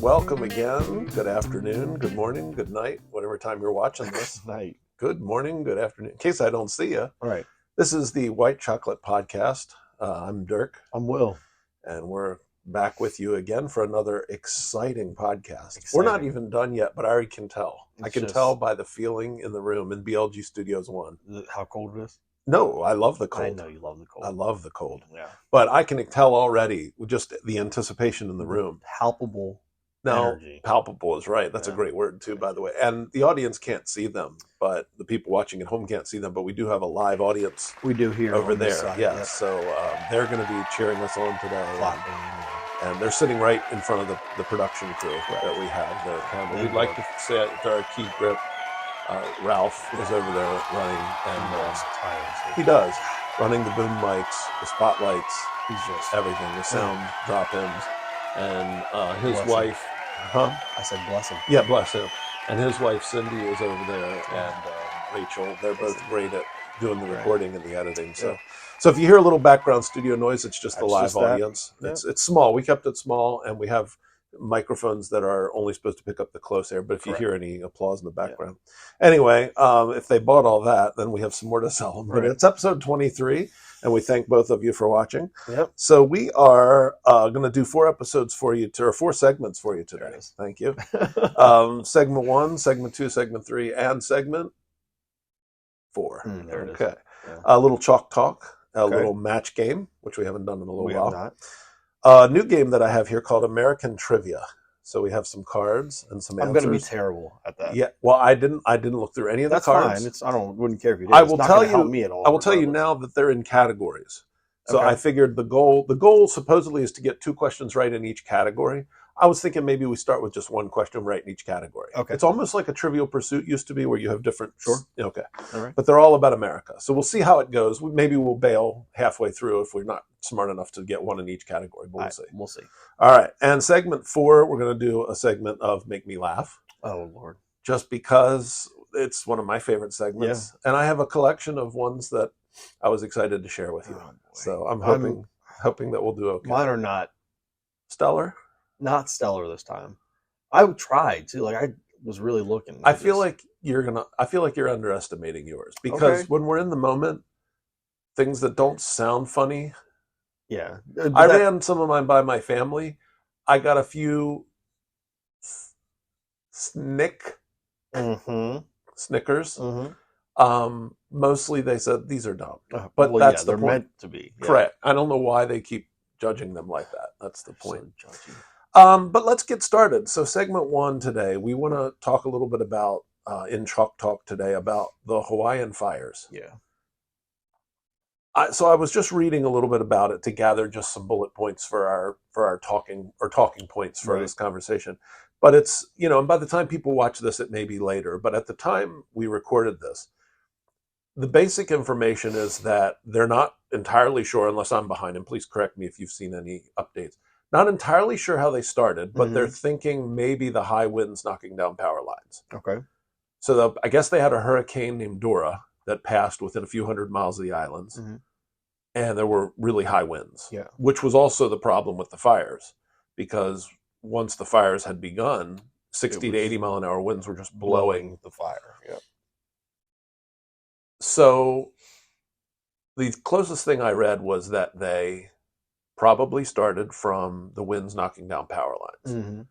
welcome again. Good afternoon, good morning, good night, whatever time you're watching this. Night. Good morning, good afternoon. In case I don't see you. All right. This is the White Chocolate Podcast. I'm Dirk. I'm Will. And we're back with you again for another exciting podcast. We're not even done yet, but I already can tell. I can tell by the feeling in the room in BLG Studios 1. How cold it is? No, I love the cold. I know you love the cold. I love the cold. Yeah. But I can tell already just the anticipation in the room. Palpable energy. Palpable is right. That's a great word too, by the way. And the audience can't see them, but the people watching at home can't see them, but we do have a live audience. We do here over there. Side, yes. Yep. So they're going to be cheering us on today. Clapping. And they're sitting right in front of the production crew that we have there. We'd like to say to our key grip, Ralph is over there running, and he does running the boom mics, the spotlights, he's just everything, the sound drop-ins, and his bless wife. Him. I said bless him. Yeah, bless him. And his wife Cindy is over there, and Rachel. They're both great at doing the recording and the editing. So if you hear a little background studio noise, it's just the live audience. It's small. We kept it small, and we have microphones that are only supposed to pick up the close air. But if you hear any applause in the background, anyway, if they bought all that, then we have some more to sell them. But it's episode 23, and we thank both of you for watching. Yep. So we are going to do 4 episodes for you, or 4 segments for you today. Thank you. Segment 1, segment 2, segment 3, and segment 4. There it is. Okay. A little chalk talk, a little match game, which we haven't done in a little while. Have not. A new game that I have here called American Trivia. So we have some cards and some answers. I'm going to be terrible at that. Yeah. Well, I didn't look through any of the cards. That's fine. Wouldn't care if you did. I will tell you. Help me at all. I will tell you now that they're in categories. So I figured the goal supposedly is to get 2 questions right in each category. I was thinking maybe we start with just 1 question right in each category. Okay. It's almost like a Trivial Pursuit used to be, where you have different. Sure. Okay. All right. But they're all about America. So we'll see how it goes. Maybe we'll bail halfway through if we're not smart enough to get 1 in each category. But we'll see. We'll see. All right. And segment 4, we're going to do a segment of Make Me Laugh. Oh, Lord. Just because it's one of my favorite segments. Yeah. And I have a collection of ones that I was excited to share with you. Oh, so I'm hoping that we'll do okay. Mine are not stellar. Not stellar this time. I tried to. I was really looking. I feel like you're underestimating yours, because when we're in the moment, things that don't sound funny. Yeah. I ran some of mine by my family. I got a few Snickers. Mm-hmm. Mostly they said these are dumb, but that's the point. They're meant to be. Yeah. Correct. I don't know why they keep judging them like that. That's the point. So but let's get started. So segment 1 today, we want to talk a little bit about, in Chalk Talk today, about the Hawaiian fires. Yeah. So I was just reading a little bit about it to gather just some bullet points for our talking points for this conversation. But it's, and by the time people watch this, it may be later. But at the time we recorded this, the basic information is that they're not entirely sure, unless I'm behind, and please correct me if you've seen any updates. Not entirely sure how they started, but they're thinking maybe the high winds knocking down power lines. Okay. So I guess they had a hurricane named Dora that passed within a few hundred miles of the islands, and there were really high winds, which was also the problem with the fires, because once the fires had begun, 60 to 80 mile an hour winds were just blowing the fire. Yeah. So the closest thing I read was that they probably started from the winds knocking down power lines. Mm-hmm.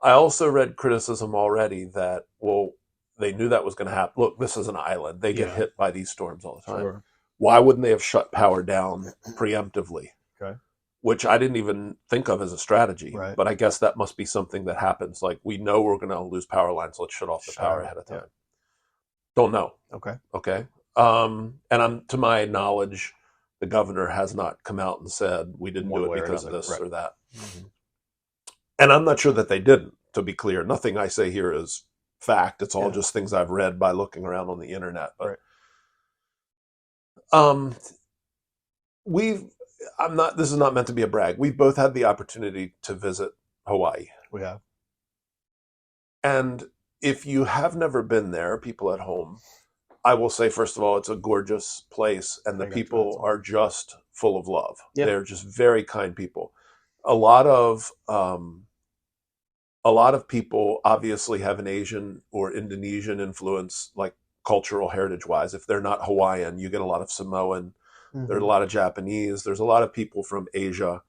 I also read criticism already that, well, they knew that was going to happen. Look, this is an island. They get hit by these storms all the time. Sure. Why wouldn't they have shut power down preemptively? Okay. Which I didn't even think of as a strategy. Right. But I guess that must be something that happens. Like, we know we're going to lose power lines. Let's shut off the power ahead of time. Don't know. Okay. And to my knowledge, the governor has not come out and said we didn't do it because of this or that. Mm-hmm. And I'm not sure that they didn't, to be clear. Nothing I say here is fact. It's all just things I've read by looking around on the internet. But this is not meant to be a brag. We've both had the opportunity to visit Hawaii. We have. And if you have never been there, people at home, I will say, first of all, it's a gorgeous place, and the people are just full of love. Yep. They're just very kind people. A lot of a lot of people obviously have an Asian or Indonesian influence, like cultural heritage wise. If they're not Hawaiian, you get a lot of Samoan. There's a lot of Japanese. There's a lot of people from Asia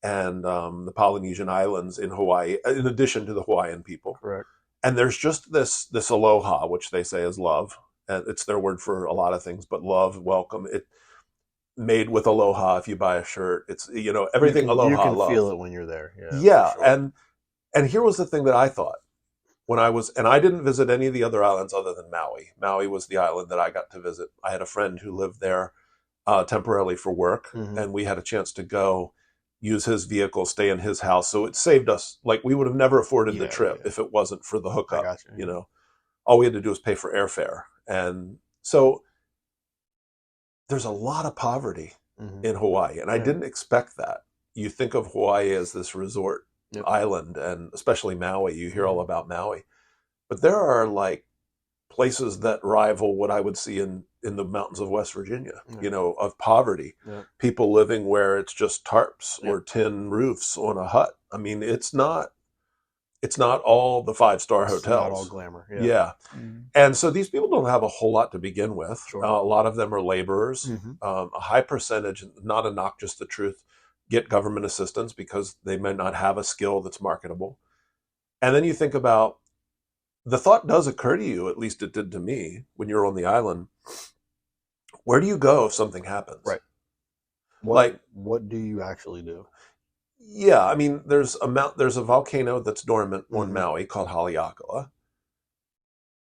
and the Polynesian islands in Hawaii, in addition to the Hawaiian people. Correct. And there's just this aloha, which they say is love. And it's their word for a lot of things, but love, welcome. It made with aloha. If you buy a shirt, it's, you know, everything aloha. You can love. feel it when you're there. Yeah. Sure. And here was the thing that I thought when I was, and I didn't visit any of the other islands other than Maui. Maui was the island that I got to visit. I had a friend who lived there temporarily for work, and we had a chance to go use his vehicle, stay in his house. So it saved us. Like, we would have never afforded the trip if it wasn't for the hookup. You know, all we had to do was pay for airfare. And so there's a lot of poverty in Hawaii, and I didn't expect that. You think of Hawaii as this resort island, and especially Maui. You hear all about Maui, but there are like places that rival what I would see in the mountains of West Virginia, you know, of poverty. People living where it's just tarps or tin roofs on a hut. I mean, it's not all the 5-star hotels. It's not all glamour. And so these people don't have a whole lot to begin with. A lot of them are laborers. A high percentage, not a knock, just the truth, get government assistance because they may not have a skill that's marketable. And then you think about, the thought does occur to you, at least it did to me, when you're on the island, where do you go if something happens? Right. What do you actually do? Yeah, I mean, there's a volcano that's dormant on Maui called Haleakala.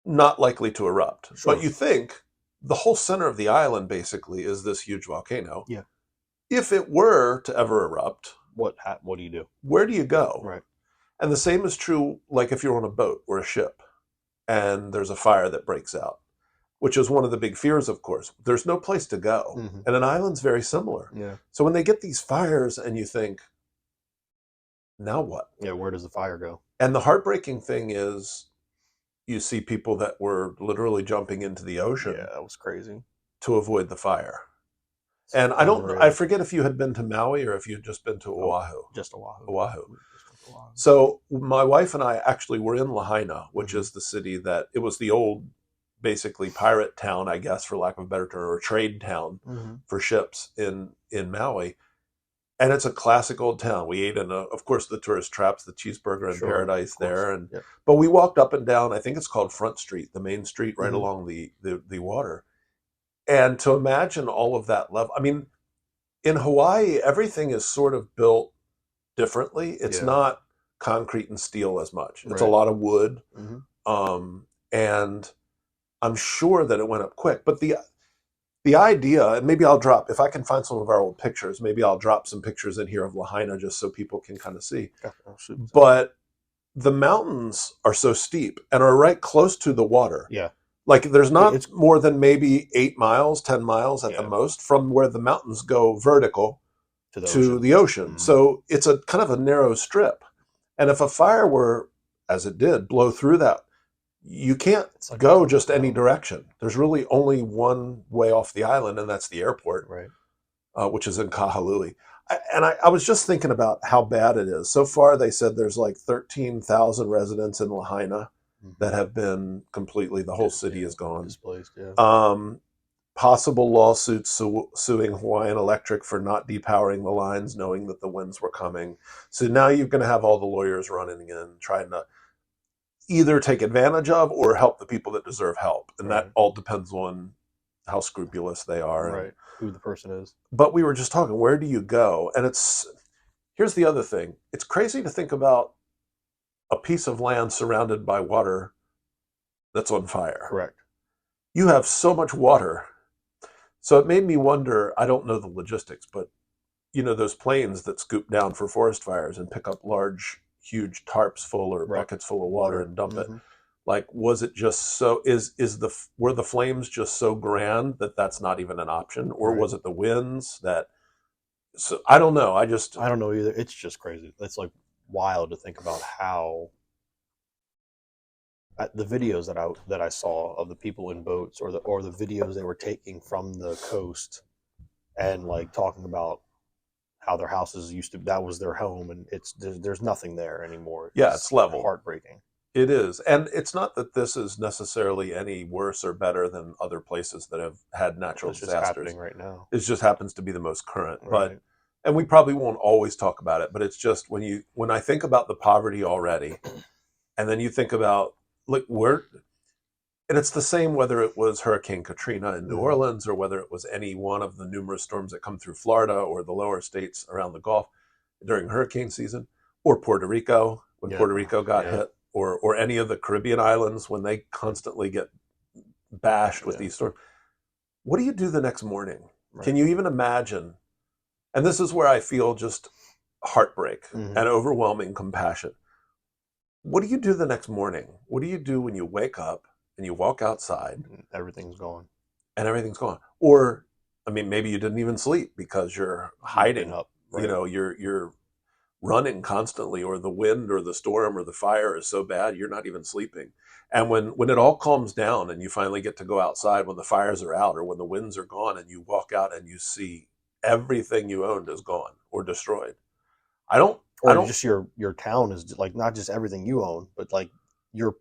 Not likely to erupt. But you think the whole center of the island basically is this huge volcano. Yeah. If it were to ever erupt, what do you do? Where do you go? Right. And the same is true, like if you're on a boat or a ship and there's a fire that breaks out, which is one of the big fears, of course. There's no place to go. And an island's very similar. Yeah. So when they get these fires and you think, now what? Yeah, where does the fire go? And the heartbreaking thing is, you see people that were literally jumping into the ocean. Yeah, that was crazy. To avoid the fire. And I forget if you had been to Maui or if you had just been to Oahu. Just Oahu. Oahu. So my wife and I actually were in Lahaina, which is the city that, it was the old, basically pirate town, I guess, for lack of a better term, or trade town for ships in Maui. And it's a classic old town. We ate in, of course, the tourist traps, the cheeseburger in paradise there. But we walked up and down, I think it's called Front Street, the main street right along the water. And to imagine all of that level, I mean, in Hawaii, everything is sort of built differently. It's not concrete and steel as much. It's a lot of wood. And I'm sure that it went up quick. But the idea, and maybe I'll drop, if I can find some of our old pictures, maybe I'll drop some pictures in here of Lahaina just so people can kind of see. But the mountains are so steep and are right close to the water. Yeah. Like there's not more than maybe 8 miles, 10 miles at the most from where the mountains go vertical to the ocean. So it's a kind of a narrow strip. And if a fire were, as it did, blow through that, you can't go just any direction. There's really only one way off the island, and that's the airport, which is in Kahului. I was just thinking about how bad it is. So far, they said there's like 13,000 residents in Lahaina that have been completely, the whole city is gone. Displaced, possible lawsuits suing Hawaiian Electric for not depowering the lines, knowing that the winds were coming. So now you're going to have all the lawyers running in, trying to either take advantage of or help the people that deserve help. And that all depends on how scrupulous they are. And who the person is. But we were just talking, where do you go? And here's the other thing. It's crazy to think about a piece of land surrounded by water that's on fire. Correct. You have so much water. So it made me wonder, I don't know the logistics, but you know, those planes that scoop down for forest fires and pick up large, huge tarps full or buckets full of water and dump it. Like, was it just so, were the flames just so grand that that's not even an option? Or was it the winds that, so I don't know. I don't know either. It's just crazy. It's like wild to think about how the videos that I saw of the people in boats or the videos they were taking from the coast and like talking about how their houses used to, that was their home, and there's nothing there anymore. Yeah, it's level. Heartbreaking. It is. And it's not that this is necessarily any worse or better than other places that have had natural disasters. It's just happening right now. It just happens to be the most current. Right. And we probably won't always talk about it, but it's just when I think about the poverty already, and then you think about and it's the same whether it was Hurricane Katrina in New Orleans or whether it was any one of the numerous storms that come through Florida or the lower states around the Gulf during hurricane season, or Puerto Rico when Puerto Rico got hit, or any of the Caribbean islands when they constantly get bashed with these storms. What do you do the next morning? Right. Can you even imagine? And this is where I feel just heartbreak and overwhelming compassion. What do you do the next morning? What do you do when you wake up and you walk outside? Everything's gone. And everything's gone. Or, I mean, maybe you didn't even sleep because you're hiding up. Right. You know, you're running constantly, or the wind or the storm or the fire is so bad you're not even sleeping. And when it all calms down and you finally get to go outside, when the fires are out or when the winds are gone, and you walk out and you see everything you owned is gone or destroyed. Just your town is like, not just everything you own, but like your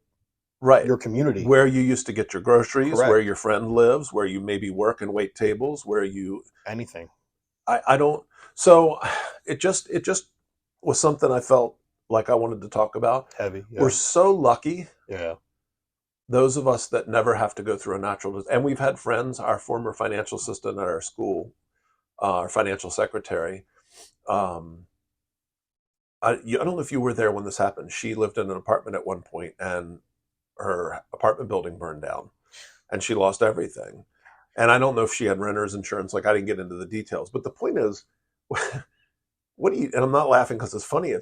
community, where you used to get your groceries, where your friend lives, where you maybe work and wait tables, where you anything. I don't. So it just was something I felt like I wanted to talk about. Heavy. Yeah. We're so lucky. Yeah. Those of us that never have to go through a natural disaster. And we've had friends, our former financial assistant at our school, our financial secretary. I don't know if you were there when this happened. She lived in an apartment at one point, and her apartment building burned down, and she lost everything. And I don't know if she had renter's insurance. Like, I didn't get into the details. But the point is, what do you, and I'm not laughing because it's funny,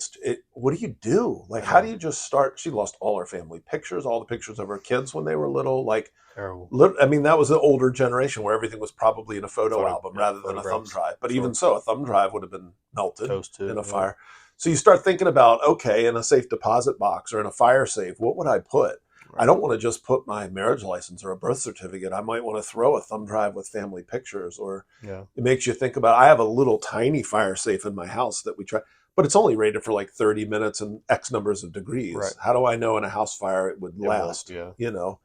what do you do? Like, how do you just start? She lost all her family pictures, all the pictures of her kids when they were little. Like, terrible. I mean, that was the older generation where everything was probably in a photo album rather than a thumb drive. But even so, a thumb drive would have been melted in a fire. So you start thinking about, okay, in a safe deposit box or in a fire safe, what would I put? I don't want to just put my marriage license or a birth certificate. I might want to throw a thumb drive with family pictures, or it makes you think about, I have a little tiny fire safe in my house that we try, but it's only rated for like 30 minutes and X numbers of degrees. Right. How do I know in a house fire it would last? You know,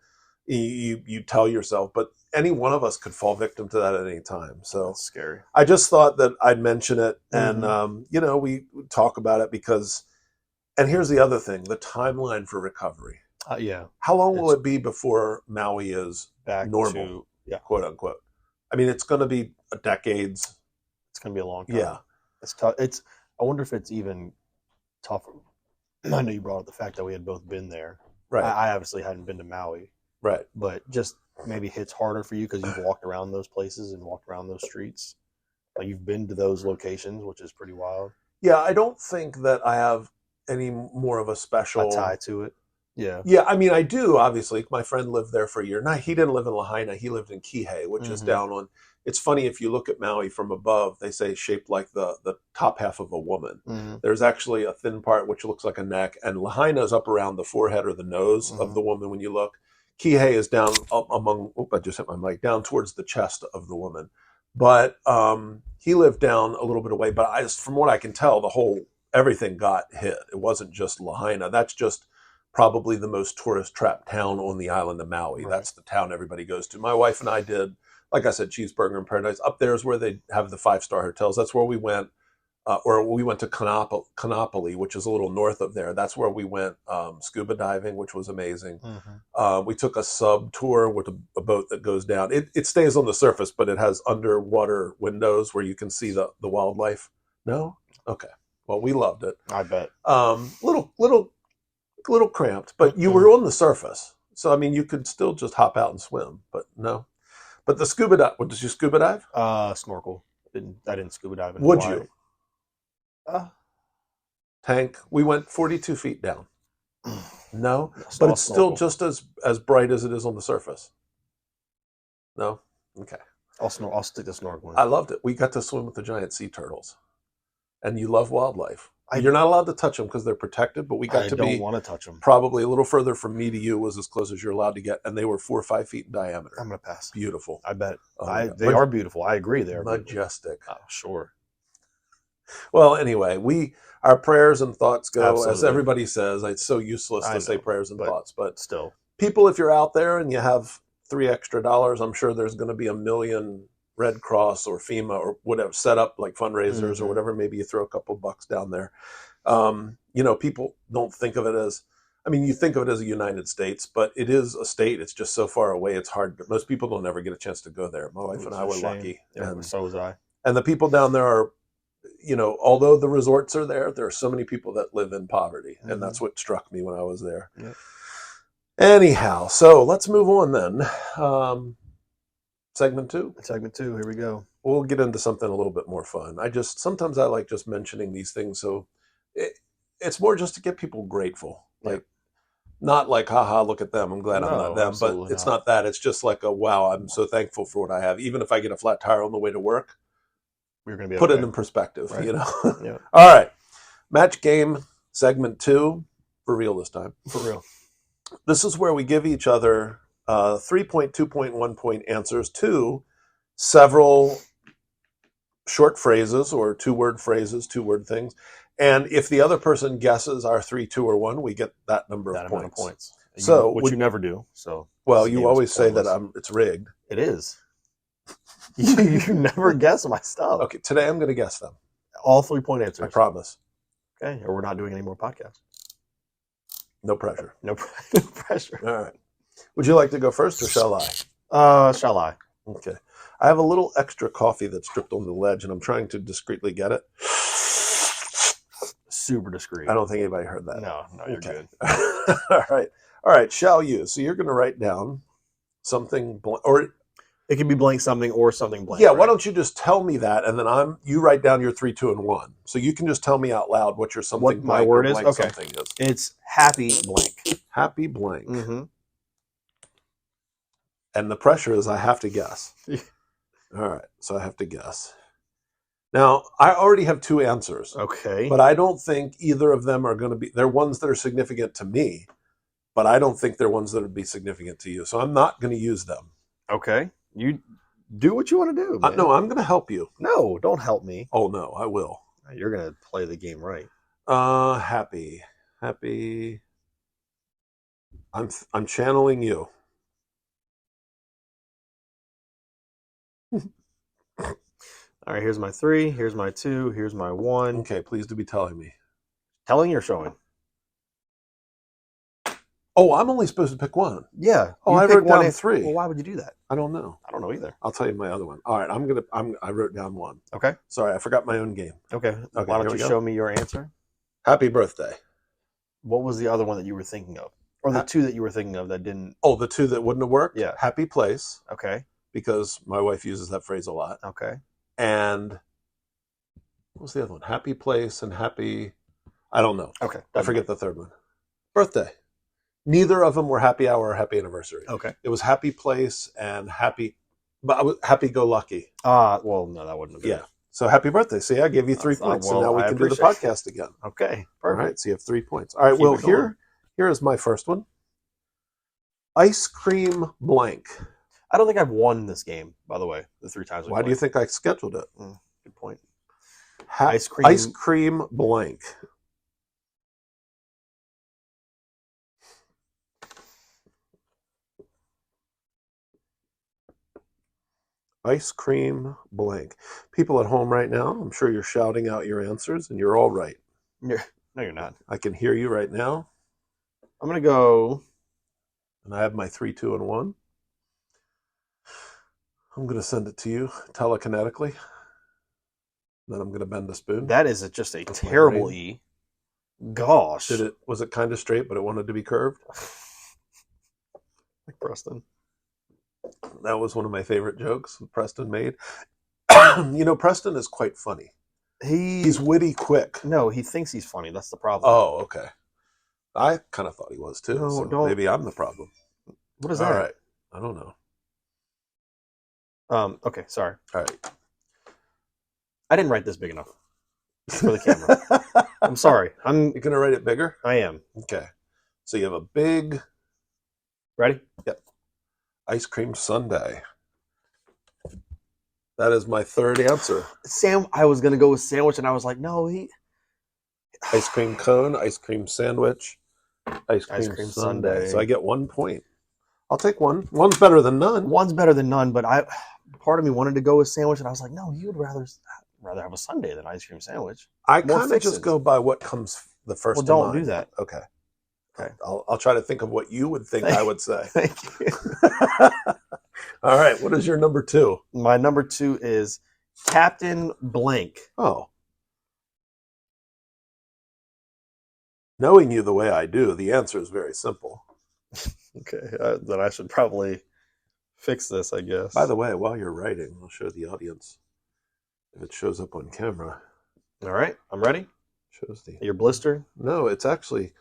you tell yourself, but any one of us could fall victim to that at any time. So that's scary. I just thought that I'd mention it. And, you know, we talk about it because, and here's the other thing, the timeline for recovery. How long will it be before Maui is back normal, quote unquote? I mean, it's going to be decades. It's going to be a long time. Yeah. It's tough. I wonder if it's even tougher. I know you brought up the fact that we had both been there. Right. I obviously hadn't been to Maui. Right. But just maybe hits harder for you because you've walked around those places and walked around those streets. Like, you've been to those locations, which is pretty wild. Yeah. I don't think that I have any more of a special tie to it. Yeah, I mean, I do, obviously. My friend lived there for a year. Now, he didn't live in Lahaina. He lived in Kihei, which is down on... It's funny, if you look at Maui from above, they say shaped like the top half of a woman. There's actually a thin part which looks like a neck, and Lahaina is up around the forehead or the nose of the woman when you look. Kihei is down among... I just hit my mic. Down towards the chest of the woman. But he lived down a little bit away. But from what I can tell, everything got hit. It wasn't just Lahaina. That's just... probably the most tourist-trapped town on the island of Maui. Right. That's the town everybody goes to. My wife and I did, like I said, Cheeseburger in Paradise. Up there is where they have the 5-star hotels. That's where we went. Or we went to Kanapali, which is a little north of there. That's where we went scuba diving, which was amazing. We took a sub tour with a boat that goes down. It stays on the surface, but it has underwater windows where you can see the wildlife. No? Okay. Well, we loved it. I bet. Little cramped, but you were on the surface. So, I mean, you could still just hop out and swim, but no. But the scuba dive, did you scuba dive? Snorkel. I didn't scuba dive in Would Hawaii. You? Tank. We went 42 feet down. No, but it's still just as bright as it is on the surface. No? Okay. I'll stick to snorkeling. I loved it. We got to swim with the giant sea turtles. And you love wildlife. You're not allowed to touch them because they're protected, but we got to be... I don't want to touch them. Probably a little further from me to you was as close as you're allowed to get, and they were 4 or 5 feet in diameter. I'm going to pass. Beautiful. I bet. They are beautiful. I agree. They're majestic. Beautiful. Oh, sure. Well, anyway, our prayers and thoughts go, Absolutely. as everybody says. It's so useless to say prayers and thoughts, but still, people, if you're out there and you have $3 extra, I'm sure there's going to be a million Red Cross or FEMA or whatever set up like fundraisers or whatever. Maybe you throw a couple bucks down there. People don't think of it as, you think of it as a United States, but it is a state. It's just so far away. It's hard. Most people don't ever get a chance to go there. My wife and I were lucky. Yeah, and so was I. And the people down there are, although the resorts are there are so many people that live in poverty. And that's what struck me when I was there. Yep. Anyhow, so let's move on then. Segment 2. Segment 2. Here we go. We'll get into something a little bit more fun. Sometimes I like just mentioning these things. So it's more just to get people grateful. Like, not like, haha, look at them. I'm glad I'm not them. But it's not that. It's just like wow, I'm so thankful for what I have. Even if I get a flat tire on the way to work, you're going to be put it in perspective, right. Yeah. All right. Match game segment 2. For real this time. For real. This is where we give each other 3-point, 2-point, 1-point answers to several short phrases or 2-word phrases, 2-word things. And if the other person guesses our 3, 2, or 1, we get that number of points. So, which you never do. So, well, you always say that it's rigged. It is. You never guess my stuff. Okay, today I'm going to guess them. All 3-point answers. I promise. Okay, or we're not doing any more podcasts. No pressure. No pressure. All right. Would you like to go first, or shall I? Shall I? Okay. I have a little extra coffee that's dripped on the ledge, and I'm trying to discreetly get it. Super discreet. I don't think anybody heard that. No, you're good. All right. Shall you? So you're going to write down something, or it can be blank something or something blank. Yeah. Right? Why don't you just tell me that, and then you write down your 3, 2, and 1. So you can just tell me out loud what your something. What my word is? Okay. Something is. It's happy blank. Happy blank. Mm-hmm. And the pressure is I have to guess. All right. So I have to guess. Now, I already have 2 answers. Okay. But I don't think either of them are going to be... They're ones that are significant to me, but I don't think they're ones that would be significant to you. So I'm not going to use them. Okay. You do what you want to do, man. No, I'm going to help you. No, don't help me. Oh, no, I will. You're going to play the game right. Happy. I'm channeling you. All right, here's my 3, here's my 2, here's my 1. Okay, please do be telling me. Telling or showing? Oh, I'm only supposed to pick 1. Yeah. Oh, I wrote down 3. Well, why would you do that? I don't know. I don't know either. I'll tell you my other one. All right, I wrote down 1. Okay. Sorry, I forgot my own game. Okay. Why don't you show me your answer? Happy birthday. What was the other one that you were thinking of? Or the 2 that you were thinking of that didn't... Oh, the 2 that wouldn't have worked? Yeah. Happy place. Okay. Because my wife uses that phrase a lot. Okay. And what was the other one? Happy place and happy... I don't know. Okay. I forget the third one. Birthday. Neither of them were happy hour or happy anniversary. Okay. It was happy place and happy... But I was happy-go-lucky. Well, no, that wouldn't have been. Yeah. So happy birthday. See, I gave you 3 points, and now we can do the podcast again. Okay. Perfect. All right, so you have 3 points. All right, well, here is my first one. Ice cream blank. I don't think I've won this game, by the way, the 3 times. Why do you think I scheduled it? Good point. Ice cream blank. Ice cream blank. People at home right now, I'm sure you're shouting out your answers, and you're all right. No, you're not. I can hear you right now. I'm going to go... And I have my 3, 2, and 1. I'm going to send it to you telekinetically. Then I'm going to bend the spoon. That is just a terrible E. Gosh. Was it kind of straight, but it wanted to be curved? Like Preston. That was one of my favorite jokes Preston made. Preston is quite funny. He's witty quick. No, he thinks he's funny. That's the problem. Oh, okay. I kind of thought he was too. No, so maybe I'm the problem. What is that? All right. I don't know. Okay, sorry. All right. I didn't write this big enough for the camera. I'm sorry. You're going to write it bigger? I am. Okay. So you have a big... Ready? Yep. Ice cream sundae. That is my third answer. I was going to go with sandwich, and I was like, no, Ice cream cone, ice cream sandwich, ice cream sundae. So I get 1 point. I'll take one. One's better than none. One's better than none, but part of me wanted to go with sandwich, and I was like, no, you'd rather have a sundae than ice cream sandwich. I kind of just go by what comes the first. Well, don't do that. Okay. I'll try to think of what you would think I would say. Thank you. All right. What is your number 2? My number 2 is Captain Blank. Oh. Knowing you the way I do, the answer is very simple. Okay, then I should probably fix this, I guess. By the way, while you're writing, I'll show the audience if it shows up on camera. All right, I'm ready. Shows the your blister? No, it's actually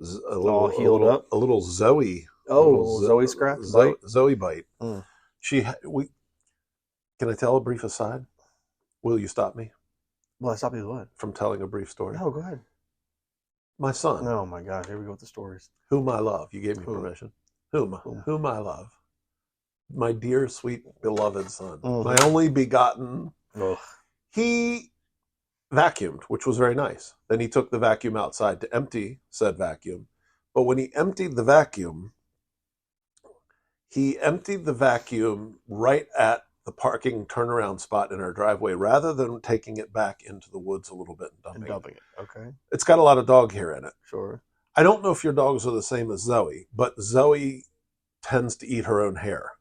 a all healed up. A little Zoe. Oh, Zoe scrap bite. Zoe bite. Mm. Can I tell a brief aside? Will you stop me? Well, I stop you what? From telling a brief story. No, go ahead. My son. Oh my gosh, here we go with the stories. Whom I love. You gave me permission. Whom I love. My dear, sweet, beloved son. My only begotten. Ugh. He vacuumed, which was very nice. Then he took the vacuum outside to empty said vacuum. But when he emptied the vacuum right at the parking turnaround spot in our driveway rather than taking it back into the woods a little bit and dumping it. Okay. It's got a lot of dog hair in it. Sure. I don't know if your dogs are the same as Zoe, but Zoe tends to eat her own hair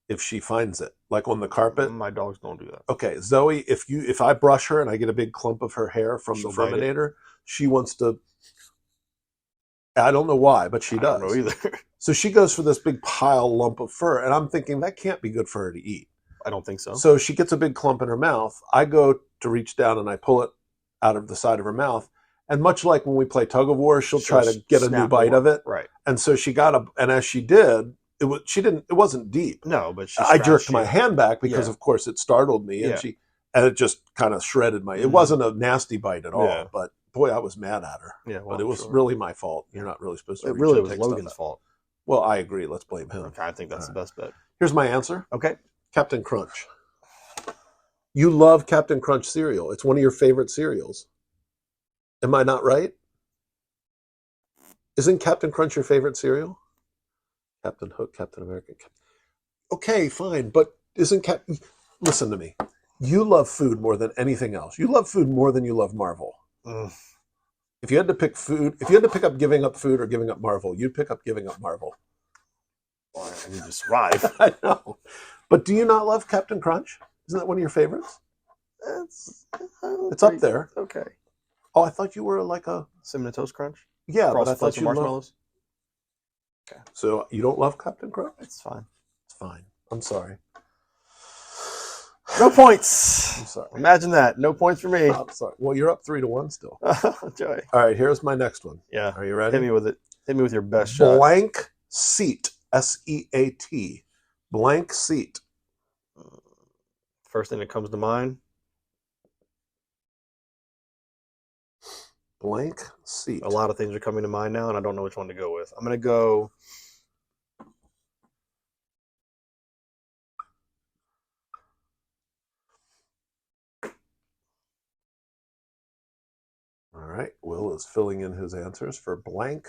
if she finds it, like on the carpet. My dogs don't do that. Okay, Zoe, if I brush her and I get a big clump of her hair from the Furminator, she wants to. I don't know why, but she does. I don't know either. So she goes for this big lump of fur, and I'm thinking that can't be good for her to eat. I don't think so. So she gets a big clump in her mouth. I go to reach down and I pull it out of the side of her mouth. And much like when we play tug of war, she'll try to get a new bite of it. Right. And so she got and as she did, it wasn't deep. No, but I jerked my hand back because of course it startled me and it just kind of shredded it wasn't a nasty bite at all, but boy, I was mad at her. Yeah. Well, but it was really my fault. You're not really supposed to. It really was Logan's fault. Well, I agree. Let's blame him. Okay, I think that's the best bet. Here's my answer. Okay. Captain Crunch. You love Captain Crunch cereal. It's one of your favorite cereals. Am I not right? Isn't Captain Crunch your favorite cereal? Captain Hook, Captain America. Okay, fine. But listen to me. You love food more than anything else. You love food more than you love Marvel. If you had to pick up giving up food or giving up Marvel, you'd pick up giving up Marvel. Well, I need to survive. I know. But do you not love Captain Crunch? Isn't that one of your favorites? It's up there. Okay. Oh, I thought you were like a Cinnamon Toast Crunch? Yeah, but I thought you marshmallows. Okay. So you don't love Captain Crunch? It's fine. It's fine. I'm sorry. No points. I'm sorry. Imagine that. No points for me. I'm sorry. Well, you're up 3-1 still. Joy. All right, here's my next one. Yeah. Are you ready? Hit me with it. Hit me with your best shot. Blank seat. SEAT. Blank seat. First thing that comes to mind. Blank seat. A lot of things are coming to mind now, and I don't know which one to go with. I'm going to go. All right. Will is filling in his answers for blank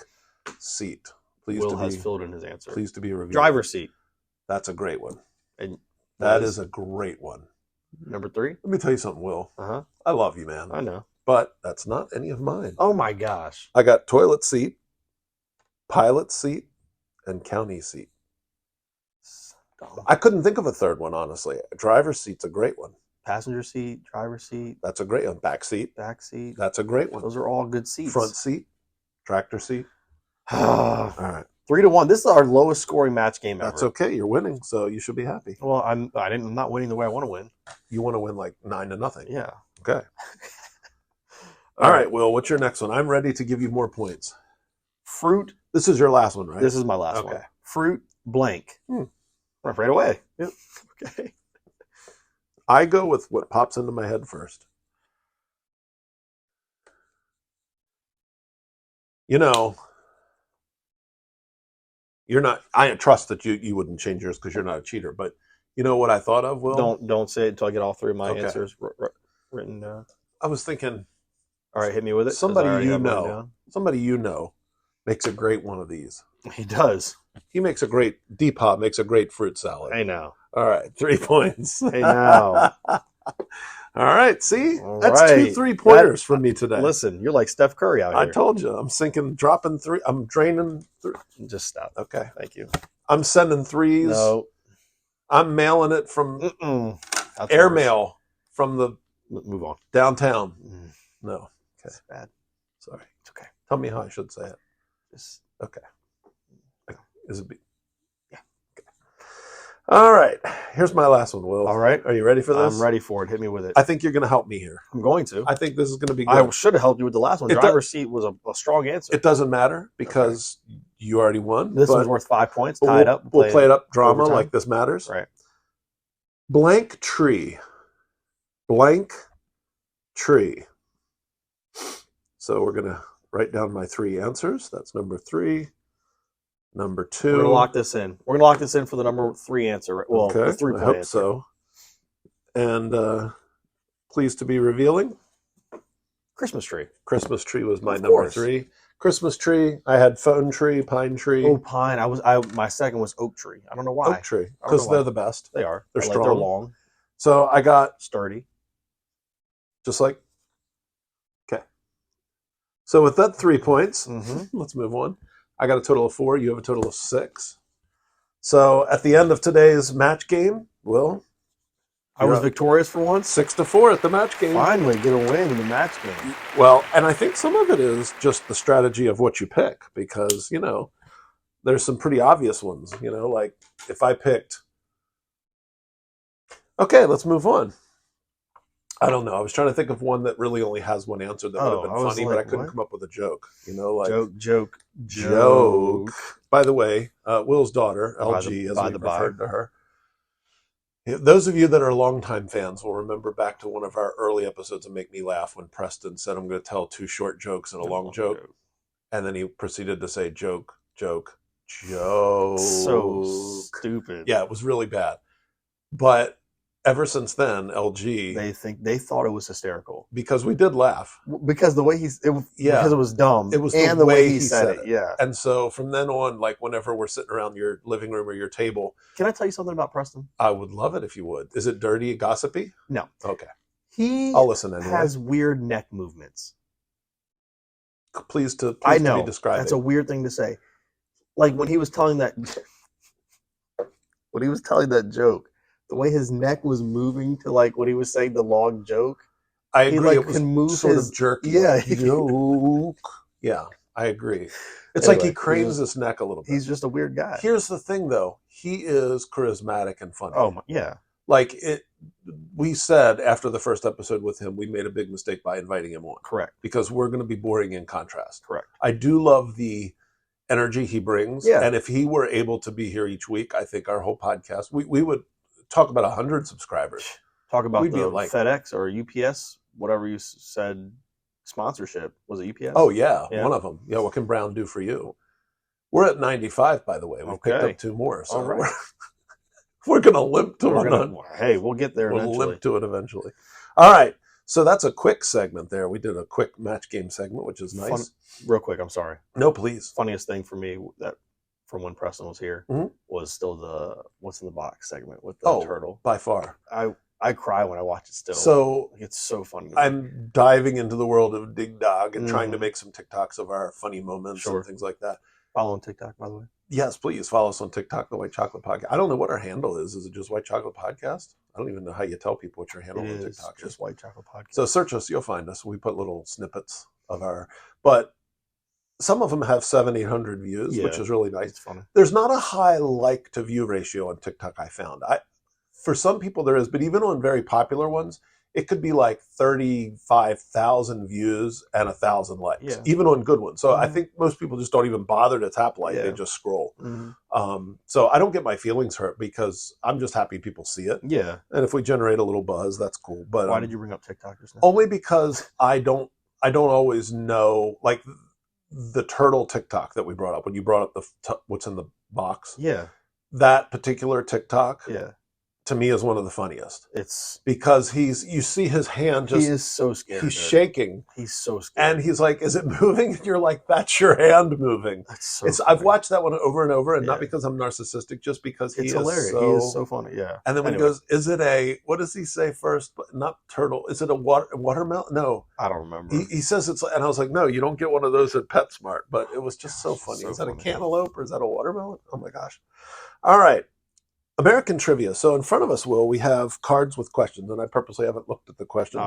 seat. Will has filled in his answer. Pleased to be reviewed. Driver's seat. That's a great one. And that is a great one. Number 3? Let me tell you something, Will. Uh-huh. I love you, man. I know. But that's not any of mine. Oh, my gosh. I got toilet seat, pilot seat, and county seat. I couldn't think of a third one, honestly. Driver's seat's a great one. Passenger seat, driver's seat. That's a great one. Back seat. Back seat. That's a great one. Those are all good seats. Front seat, tractor seat. All right. 3-1. This is our lowest scoring match game ever. That's okay. You're winning, so you should be happy. Well, I'm not winning the way I want to win. You want to win like 9-0. Yeah. Okay. All right, Will, what's your next one? I'm ready to give you more points. Fruit. This is your last one, right? This is my last one. Fruit blank. Right away. Yep. Okay. I go with what pops into my head first. You know, you're not. I trust that you wouldn't change yours because you're not a cheater. But You know what I thought of, Will? Don't say it until I get all three of my answers written down. I was thinking. All right, hit me with it. Somebody you know makes a great one of these. He does. He makes a great Depop makes a great fruit salad. Hey now. All right, 3 points. Hey now. All right, see? That's 2 3-pointers from me today. Listen, you're like Steph Curry out here. I told you. I'm sinking, dropping 3. I'm draining 3. Just stop. Okay. Thank you. I'm sending 3s. No. I'm mailing it from airmail from the move on downtown. No. Okay. That's bad. Sorry. It's okay. Tell me how I should say it. Just okay. Is it B? Yeah. Okay. All right. Here's my last one, Will. All right. Are you ready for this? I'm ready for it. Hit me with it. I think you're going to help me here. I'm going to. I think this is going to be good. I should have helped you with the last one. Driver's seat was a strong answer. It doesn't matter because you already won. This one's worth 5 points. Tied up. We'll play it up drama overtime. Like this matters. Right. Blank tree. Blank tree. So we're going to write down my 3 answers. That's number 3. Number 2. We're going to lock this in. We're going to lock this in for the number 3 answer. Well, okay. The 3 I hope answer. So. And pleased to be revealing. Christmas tree. Christmas tree was my number 3. Christmas tree. I had phone tree, pine tree. Oh, pine. My second was oak tree. I don't know why. Oak tree. Because they're the best. They are. They're strong. They're long. So I got sturdy. Just like. Okay. So with that 3 points, let's move on. I got a total of 4. You have a total of 6. So at the end of today's match game, Will, I was victorious for once. 6-4 at the match game. Finally get a win in the match game. Well, and I think some of it is just the strategy of what you pick because, there's some pretty obvious ones, like if I picked. Okay, let's move on. I don't know. I was trying to think of one that really only has one answer that would have been funny, but I couldn't come up with a joke. Like joke. By the way, Will's daughter, LG, as we referred to her. Those of you that are longtime fans will remember back to one of our early episodes of Make Me Laugh when Preston said, I'm going to tell 2 short jokes and a long joke. And then he proceeded to say joke. So stupid. Yeah, it was really bad. But ever since then, LG they thought it was hysterical because we did laugh because the way because it was dumb. It was and the way he said it. Yeah, and so from then on, like whenever we're sitting around your living room or your table, can I tell you something about Preston? I would love it if you would. Is it dirty, gossipy? No. Okay. I'll listen anyway. Has weird neck movements. Please to I know be described. That's a weird thing to say. Like when he was telling that joke. The way his neck was moving to like what he was saying, the long joke. I agree. He it was can move sort of jerky. Yeah. Joke. Yeah, I agree. It's like he cranes his neck a little bit. He's just a weird guy. Here's the thing, though. He is charismatic and funny. Oh, yeah. Like we said after the first episode with him, we made a big mistake by inviting him on. Correct. Because we're going to be boring in contrast. Correct. I do love the energy he brings. Yeah. And if he were able to be here each week, I think our whole podcast, we would talk about 100 subscribers. Talk about the FedEx or UPS, whatever you said, sponsorship. Was it UPS? Oh, yeah. One of them. Yeah, what can Brown do for you? We're at 95, by the way. We've picked up 2 more. So we're going to limp to 100. Hey, we'll get there eventually. We'll limp to it eventually. All right. So that's a quick segment there. We did a quick match game segment, which is nice. Real quick, I'm sorry. No, please. Funniest thing for me that from when Preston was here was still the What's in the Box segment with the turtle. By far. I cry when I watch it still. So it's so funny. I'm diving into the world of Dig Dog and trying to make some TikToks of our funny moments and things like that. Follow on TikTok, by the way. Yes, please follow us on TikTok, The White Chocolate Podcast. I don't know what our handle is. Is it just White Chocolate Podcast? I don't even know how you tell people what your handle on TikTok is. Just White Chocolate Podcast. So search us, you'll find us. We put little snippets of but some of them have 700-800 views, which is really nice. It's funny. There's not a high like to view ratio on TikTok, I found. For some people there is, but even on very popular ones, it could be like 35,000 views and 1,000 likes, even on good ones. So I think most people just don't even bother to tap like, they just scroll. So I don't get my feelings hurt because I'm just happy people see it. Yeah. And if we generate a little buzz, that's cool. But why did you bring up TikTok just now? Only because I don't always know, like the turtle TikTok that we brought up, when you brought up what's in the box. Yeah. That particular TikTok. Yeah. to me is one of the funniest. It's because you see his hand just, he is so scared. He's shaking. He's so scared. And he's like, is it moving? And you're like, that's your hand moving. That's so funny. I've watched that one over and over, and not because I'm narcissistic, just because it's hilarious. He is so funny. Yeah. And then when he goes, is it what does he say first? But not turtle. Is it a watermelon? No. I don't remember. He says it's, and I was like, no, you don't get one of those at PetSmart. But it was just so funny. Is that a cantaloupe or is that a watermelon? Oh my gosh. All right. American trivia. So in front of us, Will, we have cards with questions, and I purposely haven't looked at the questions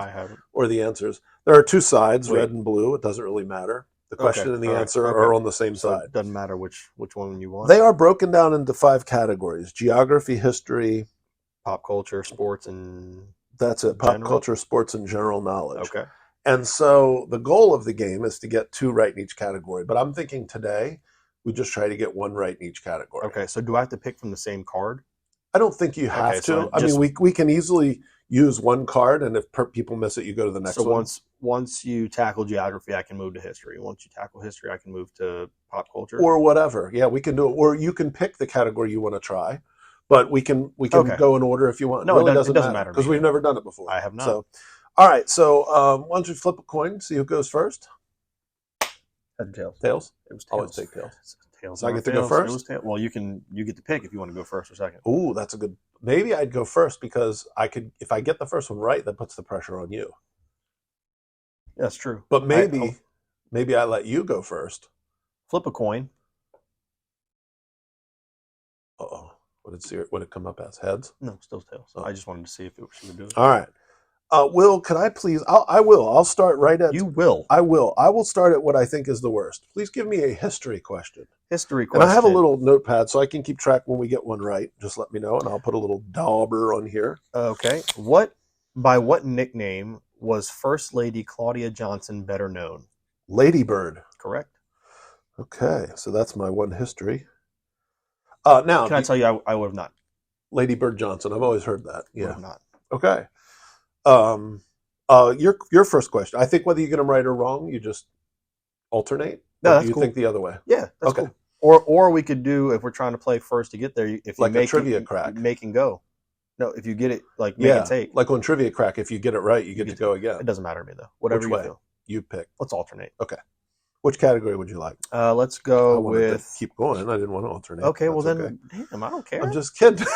or the answers. There are two sides, red and blue. It doesn't really matter. The question and the answer are on the same side. It doesn't matter which one you want. They are broken down into 5 categories: geography, history, pop culture, sports, and that's it. Pop culture, sports, and general knowledge. Okay. And so the goal of the game is to get 2 right in each category. But I'm thinking today we just try to get 1 right in each category. Okay. So do I have to pick from the same card? I don't think you have to. I mean, we can easily use 1 card, and if people miss it, you go to the next one. So once you tackle geography, I can move to history. Once you tackle history, I can move to pop culture. Or whatever. Yeah, we can do it. Or you can pick the category you want to try, but we can go in order if you want. No, it doesn't matter because we've never done it before. I have not. So, all right. So why don't you flip a coin, see who goes first? Head and tails. Tails? It was tails. Always take tails. Tails. So I get to go first? Well, you get to pick if you want to go first or second. Ooh, that's a good. Maybe I'd go first because if I get the first one right, that puts the pressure on you. That's true. But maybe I let you go first. Flip a coin. Uh-oh. What did it come up as? Heads? No, still tails. I just wanted to see if she would do it. All right. Will, could I please? I will. I'll start right at. You will. I will. I will start at what I think is the worst. Please give me a history question. History question. And I have a little notepad so I can keep track when we get one right. Just let me know, and I'll put a little dauber on here. Okay. By what nickname was First Lady Claudia Johnson better known? Lady Bird. Correct. Okay, so that's my one history. Now, can I tell you, I would have not. Lady Bird Johnson. I've always heard that. Yeah. Would have not. Okay. Your first question. I think whether you get them right or wrong, you just alternate. No, that's you cool. think the other way. Yeah, that's okay. Cool. Or we could do, if we're trying to play first to get there, if you like make a trivia crack, make and go. No, if you get it, like make and take. Like on trivia crack, if you get it right, you get to go again. It doesn't matter to me though. Whatever you feel. You pick. Let's alternate. Okay. Which category would you like? Let's go with. Keep going. I didn't want to alternate. Okay, well then, damn, I don't care. I'm just kidding.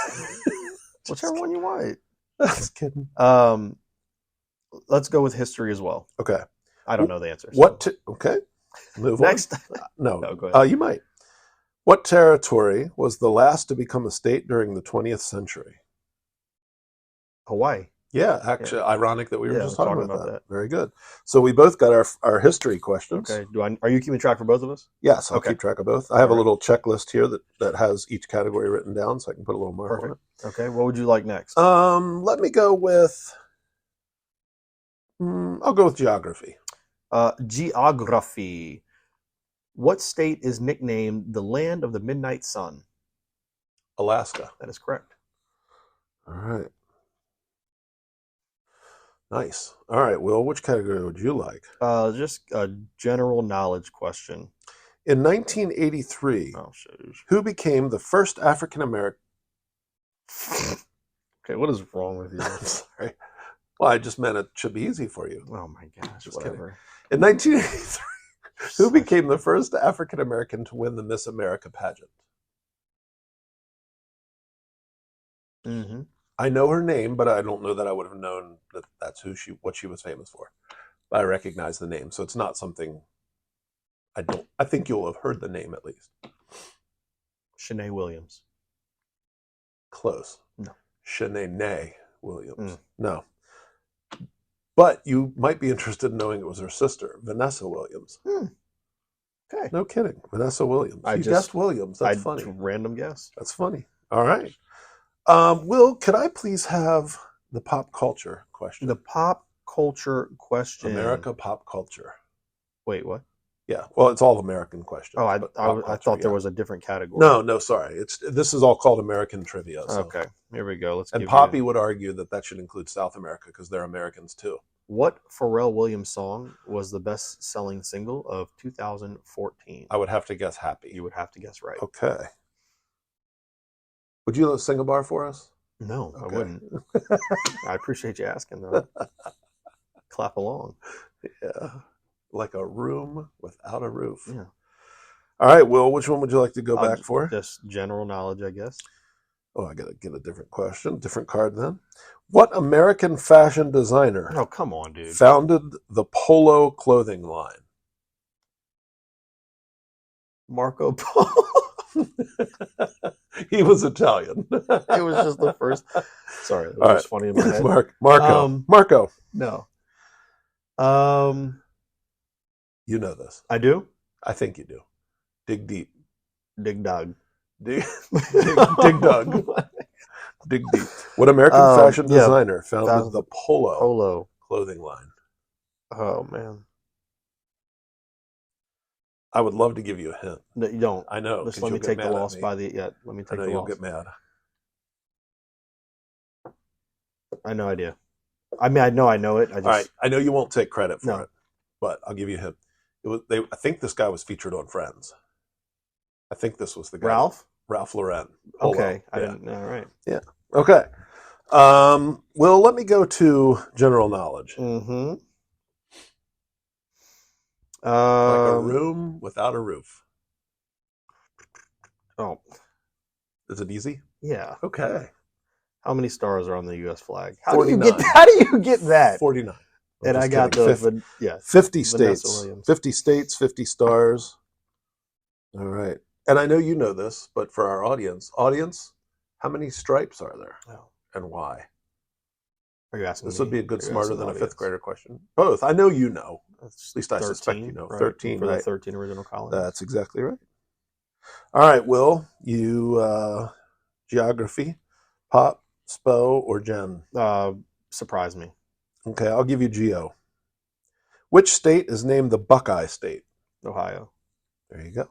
Whichever one you want. Just kidding. Let's go with history as well. Okay. I don't know the answers. Okay. Move Next. No. Go ahead. You might. What territory was the last to become a state during the 20th century? Hawaii. Yeah, actually, ironic that we were just talking about that. Very good. So we both got our history questions. Okay. Are you keeping track for both of us? Yes, I'll keep track of both. I have a little checklist here that has each category written down, so I can put a little mark on it. Okay. What would you like next? Let me go with. I'll go with geography. Geography. What state is nicknamed the land of the midnight sun? Alaska. That is correct. All right. Nice. All right, Will, which category would you like? Just a general knowledge question. In 1983, who became the first African American? Okay, what is wrong with you? Sorry. Well, I just meant it should be easy for you. Oh my gosh, just whatever. Kidding. In 1983, who became the first African American to win the Miss America pageant? Mm-hmm. I know her name, but I don't know that I would have known that that's what she was famous for. But I recognize the name, so it's not something I think you'll have heard the name at least. Shanae Williams. Close. No. Shanae Williams. No. But you might be interested in knowing it was her sister, Vanessa Williams. Okay. No kidding. Vanessa Williams. You guessed Williams. That's funny. Random guess. That's funny. All right. Will, could I please have the pop culture question? The pop culture question. America pop culture. Wait, what? Yeah. Well, it's all American questions. Oh, I thought there was a different category. No, sorry. This is all called American trivia. So. Okay. Here we go. And Poppy would argue that should include South America because they're Americans too. What Pharrell Williams song was the best-selling single of 2014? I would have to guess Happy. You would have to guess right. Okay. Would you sing a bar for us? No, Okay. I wouldn't. I appreciate you asking, though. Clap along. Yeah. Like a room without a roof. Yeah. All right, Will, which one would you like to go back for? Just general knowledge, I guess. Oh, I got to get a different question, different card then. What American fashion designer Oh, come on, dude. founded the Polo clothing line? Marco Polo. He was Italian. It was just the first. Sorry, it was just funny in my head. Marco. Marco. No. You know this. I do? I think you do. Dig deep. Dig dog. Dig dog. Dig deep. What American fashion designer founded the Polo clothing line? Oh, man. I would love to give you a hint. No, you don't. I know. Just let me take the loss by the. Yeah, let me take the loss. You'll get mad. I have no idea. I mean, I know it. All right. I know you won't take credit for it, but I'll give you a hint. I think this guy was featured on Friends. I think this was the guy. Ralph Lauren. Polo. Okay. I didn't. All right. Yeah. Okay. Well, let me go to general knowledge. Mm-hmm. Like a room without a roof. Oh. Is it easy? Yeah. Okay. How many stars are on the U.S. flag? 49. How do you get that? 49. And I got the 50 states. 50 states, 50 stars. All right. And I know you know this, but for our audience, how many stripes are there? Oh. And why? Are you asking This me? Would be a good smarter than a fifth grader question. Both. I know you know. At least 13, I suspect you know. Right? 13. For the 13 original colonies. That's exactly right. All right, Will, you geography, pop, spo, or gen? Surprise me. Okay, I'll give you geo. Which state is named the Buckeye State? Ohio. There you go.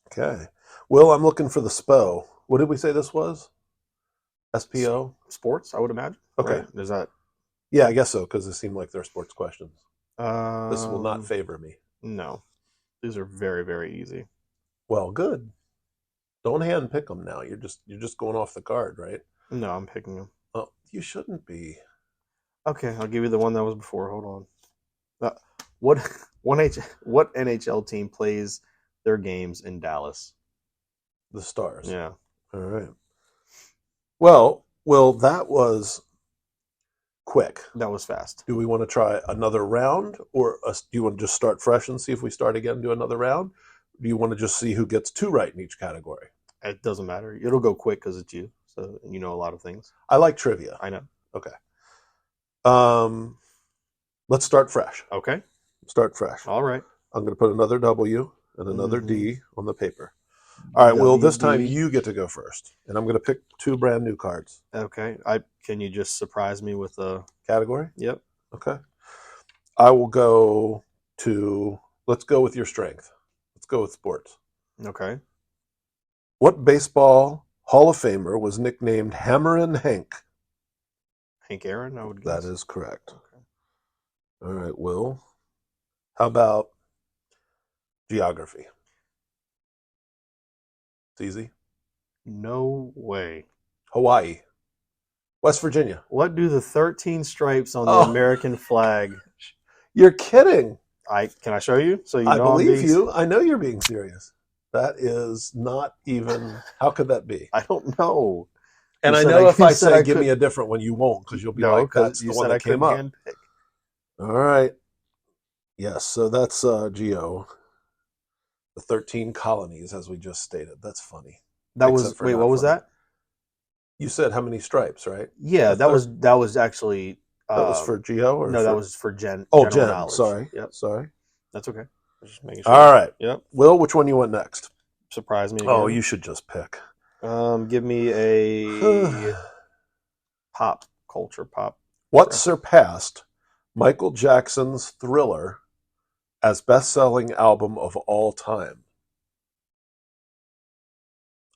Okay. Will, I'm looking for the SPO. What did we say this was? SPO? Sports, I would imagine. Okay. Right? Is that? Yeah, I guess so, because it seemed like they're sports questions. This will not favor me. No. These are very, very easy. Well, good. Don't hand pick them now. You're just going off the card, right? No, I'm picking them. Oh, you shouldn't be. Okay, I'll give you the one that was before. Hold on. What NHL team plays their games in Dallas? The Stars. Yeah. All right. Well, that was quick. That was fast. Do we want to try another round, or do you want to just start fresh and see if we start again and do another round? Do you want to just see who gets 2 right in each category? It doesn't matter. It'll go quick because it's you, so you know a lot of things. I like trivia. I know. Okay. Let's start fresh. Okay. Start fresh. All right. I'm going to put another W and another D on the paper. All right, Will, this time you get to go first. And I'm going to pick 2 brand new cards. Okay. Can you just surprise me with a category? Yep. Okay. I will go to, let's go with your strength. Let's go with sports. Okay. What baseball Hall of Famer was nicknamed Hammerin' Hank? Hank Aaron, I would guess. That is correct. Okay. All right, Will. How about geography? It's easy. No way. Hawaii. West Virginia. What do the 13 stripes on the American flag? You're kidding. Can I show you? So you know I believe you. I know you're being serious. That is not even. How could that be? I don't know. And I know if I say give me a different one, you won't, because you'll be like, that's the one that came up. All right. Yes, so that's Geo. The 13 colonies, as we just stated. That's funny. That was wait. What was that? You said how many stripes, right? Yeah, that was actually. That was for Geo, or no? That was for Gen. Oh, Gen. Knowledge. Sorry. Yep. Sorry. That's okay. Just making sure. All right. Yep. Will, which one you want next? Surprise me again. Oh, you should just pick. Give me a pop culture pop. What surpassed Michael Jackson's Thriller as best-selling album of all time?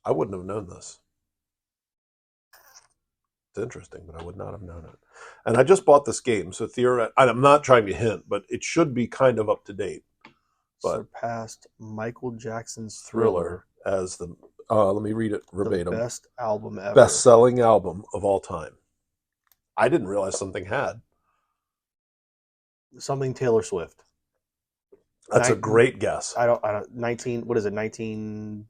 I wouldn't have known this. It's interesting, but I would not have known it. And I just bought this game, so I'm not trying to hint, but it should be kind of up to date. But surpassed Michael Jackson's Thriller as the Let me read it verbatim. The best album ever. Best-selling album of all time. I didn't realize something had. Something Taylor Swift. That's a great guess. I don't. 19. What is it? 19.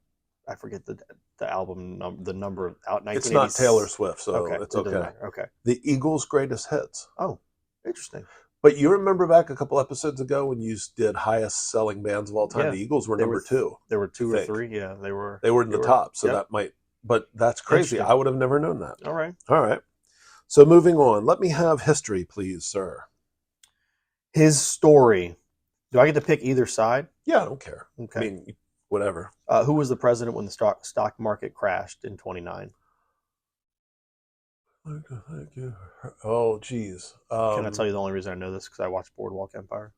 I forget the album the number out. It's not Taylor Swift, so it's okay. Okay. The Eagles' greatest hits. Oh, interesting. But you remember back a couple episodes ago when you did highest selling bands of all time? Yeah. The Eagles were number 2. There were 2 or 3. Yeah, they were. They were in the top, so that might. But that's crazy. I would have never known that. All right. So moving on. Let me have history, please, sir. His story. Do I get to pick either side? Yeah, I don't care. Okay. I mean, whatever. Who was the president when the stock market crashed in 29? Thank you. Oh, geez. Can I tell you the only reason I know this? Because I watched Boardwalk Empire.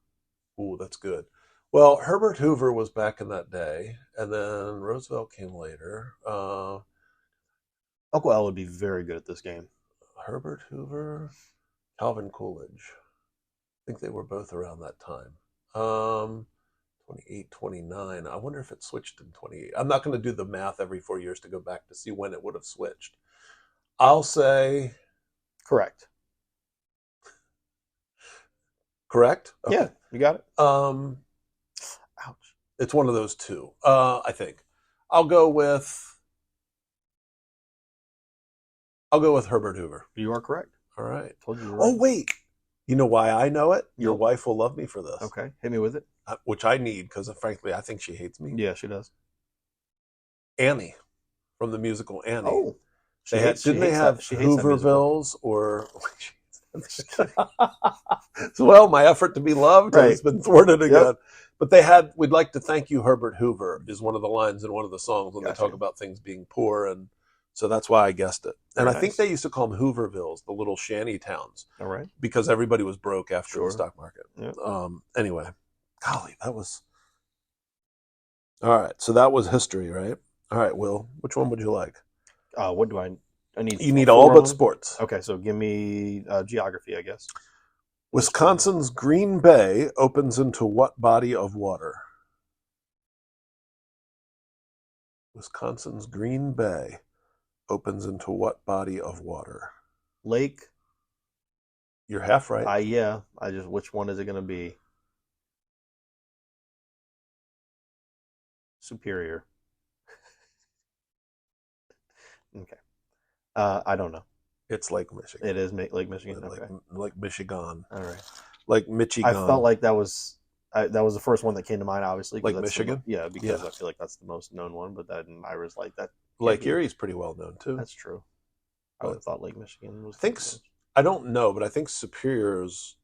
Ooh, that's good. Well, Herbert Hoover was back in that day, and then Roosevelt came later. Uncle Al would be very good at this game. Herbert Hoover, Calvin Coolidge. I think they were both around that time. 28, 29. I wonder if it switched in 28. I'm not going to do the math every 4 years to go back to see when it would have switched. I'll say... Correct? Okay. Yeah, you got it. Ouch. It's one of those two, I think. I'll go with Herbert Hoover. You are correct. All right. Told you. Right. Oh, wait. You know why I know it? Your wife will love me for this. Okay. Hit me with it. Which I need because, frankly, I think she hates me. Yeah, she does. Annie from the musical Annie. Oh. Didn't they have Hoovervilles or... Well, my effort to be loved has been thwarted again. Yep. But we'd like to thank you, Herbert Hoover, is one of the lines in one of the songs when they talk about things being poor. And so that's why I guessed it. And I think they used to call them Hoovervilles, the little shanty towns. All right. Because everybody was broke after the stock market. Yep. Anyway, golly, that was... All right, so that was history, right? All right, Will, which one would you like? What do I need? You need all but sports. Okay, so give me geography, I guess. Wisconsin's Green Bay opens into what body of water? Wisconsin's Green Bay opens into what body of water? Lake. You're half right. Yeah. Which one is it going to be? Superior. Okay. I don't know. It's Lake Michigan. It is Lake Michigan. Lake Michigan. All right. Lake Michigan. I felt like that was the first one that came to mind, obviously. Lake Michigan? Because I feel like that's the most known one, but then I was like that. Lake Erie's pretty well known, too. That's true. I would have thought Lake Michigan was... I don't know, but I think Superior is...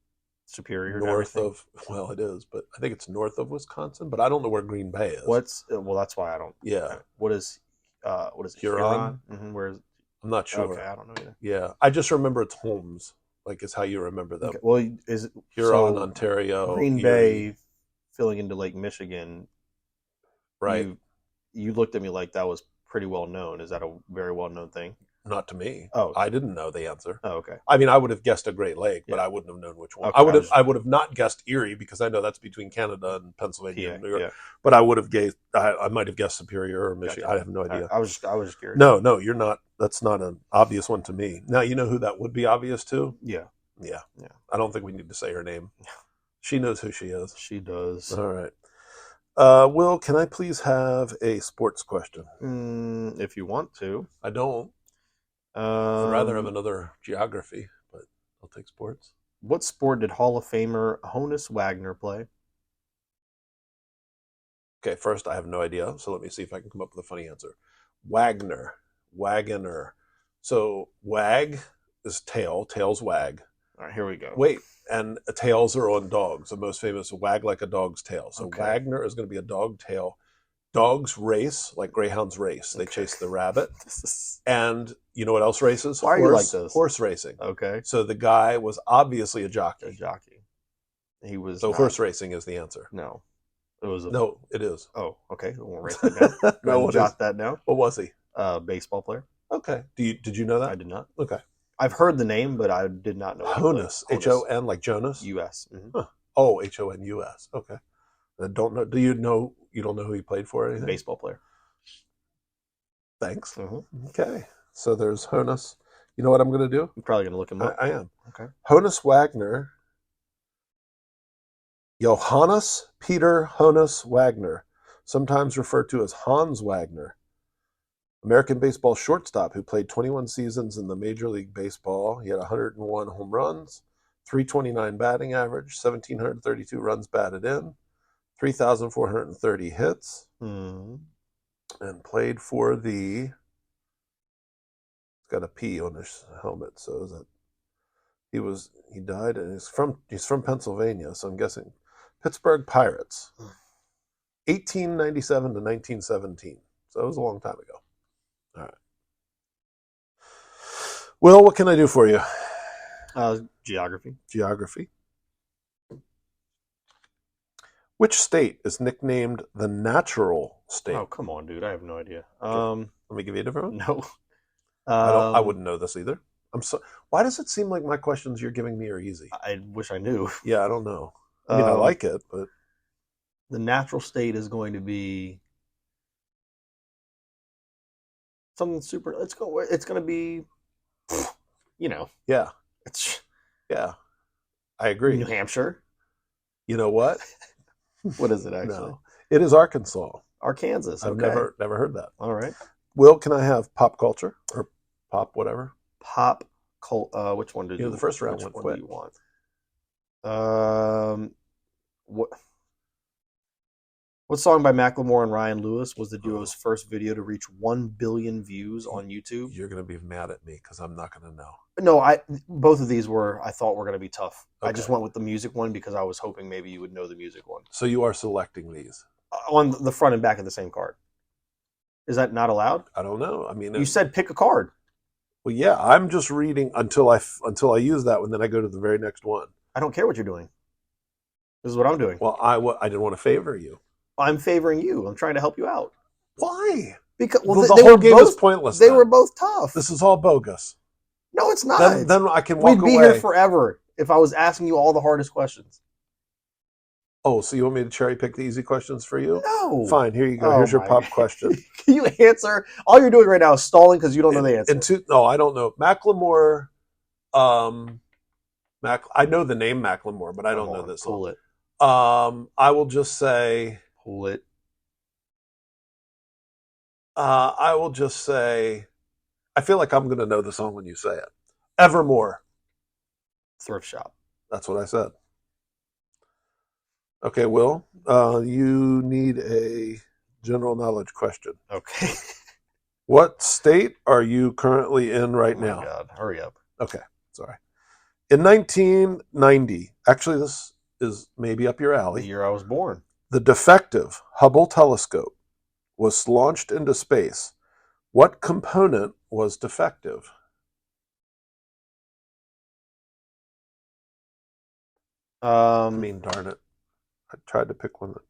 Superior north of... Well, it is, but I think it's north of Wisconsin, but I don't know where Green Bay is. Well, that's why I don't... Yeah. What is Huron? Mm-hmm. Where is... I'm not sure. Okay, I don't know either. Yeah, I just remember it's Holmes, is how you remember them. Okay. Well, is it Huron, Ontario, Green Bay filling into Lake Michigan? Right. You looked at me like that was pretty well known. Is that a very well known thing? Not to me. Oh, I didn't know the answer. Oh, okay. I mean, I would have guessed a Great Lake, but I wouldn't have known which one. Okay, I would have not guessed Erie because I know that's between Canada and Pennsylvania and New York. Yeah. But I would have guessed. I might have guessed Superior or Michigan. Gotcha. I have no idea. I was just curious. No, you're not. That's not an obvious one to me. Now you know who that would be obvious to. Yeah. I don't think we need to say her name. She knows who she is. She does. All right. Will, can I please have a sports question? If you want to. I don't. I'd rather have another geography, but I'll take sports. What sport did Hall of Famer Honus Wagner play? Okay, first I have no idea, so let me see if I can come up with a funny answer. Wagner. So wag is tail, tails wag. All right, here we go. Wait, and tails are on dogs. The most famous wag like a dog's tail. So okay. Wagner is going to be a dog tail. Dogs race like greyhounds race. They chase the rabbit. And you know what else races? Why are you like this? Horse racing. Okay. So the guy was obviously a jockey. He was. So horse racing is the answer. No. No, it is. Oh, okay. We'll write that down. No, jot that down. What was he? Baseball player. Okay. Did you know that? I did not. Okay. I've heard the name, but I did not know. Honus. H-O-N like Jonas? U-S. Mm-hmm. Huh. Oh, H-O-N-U-S. Okay. I don't know. Do you know? You don't know who he played for or anything? Baseball player. Thanks. Mm-hmm. Okay. So there's Honus. You know what I'm going to do? You're probably going to look him up. I am. Okay. Honus Wagner. Johannes Peter Honus Wagner, sometimes referred to as Hans Wagner. American baseball shortstop who played 21 seasons in the Major League Baseball. He had 101 home runs, 329 batting average, 1,732 runs batted in, 3,430 hits, and played for the. It's got a P on his helmet, so is that he died and he's from Pennsylvania, so I'm guessing Pittsburgh Pirates, 1897 to 1917. So it was a long time ago. All right. Well, what can I do for you? Geography. Geography. Which state is nicknamed the natural state? Oh, come on, dude. I have no idea. Let me give you a different one. No. I wouldn't know this either. Why does it seem like my questions you're giving me are easy? I wish I knew. Yeah, I don't know. I mean, I like it, but the natural state is going to be something super. It's going to be, Yeah. I agree. New Hampshire. You know what? What is it actually? No, it is Arkansas. Arkansas. I've never heard that. All right. Will, can I have pop culture or pop whatever? Pop cult. Which one did you? The first round went quick. Do you want? What song by Macklemore and Ryan Lewis was the duo's first video to reach 1 billion views on YouTube? You're going to be mad at me because I'm not going to know. No, both of these I thought were going to be tough. Okay. I just went with the music one because I was hoping maybe you would know the music one. So you are selecting these? On the front and back of the same card. Is that not allowed? I don't know. I mean, you said pick a card. Well, yeah, I'm just reading until I use that one, then I go to the very next one. I don't care what you're doing. This is what I'm doing. Well, I didn't want to favor you. I'm favoring you. I'm trying to help you out. Why? Because the whole game is pointless. They were both tough. This is all bogus. No, it's not. Then I can walk away. We'd be here forever if I was asking you all the hardest questions. Oh, so you want me to cherry pick the easy questions for you? No. Fine, here you go. Here's your pop question. Can you answer? All you're doing right now is stalling because you don't know the answer. No, I don't know. Macklemore, I know the name Macklemore, but I don't know this song. Pull it. I will just say... Pull it. I will just say... I feel like I'm going to know the song when you say it. Evermore. Thrift Shop. That's what I said. Okay, Will, you need a general knowledge question. Okay. What state are you currently in right now? Oh, God. Hurry up. Okay, sorry. In 1990, actually this is maybe up your alley. The year I was born. The defective Hubble telescope was launched into space. What component was defective? I mean, darn it. I tried to pick one that...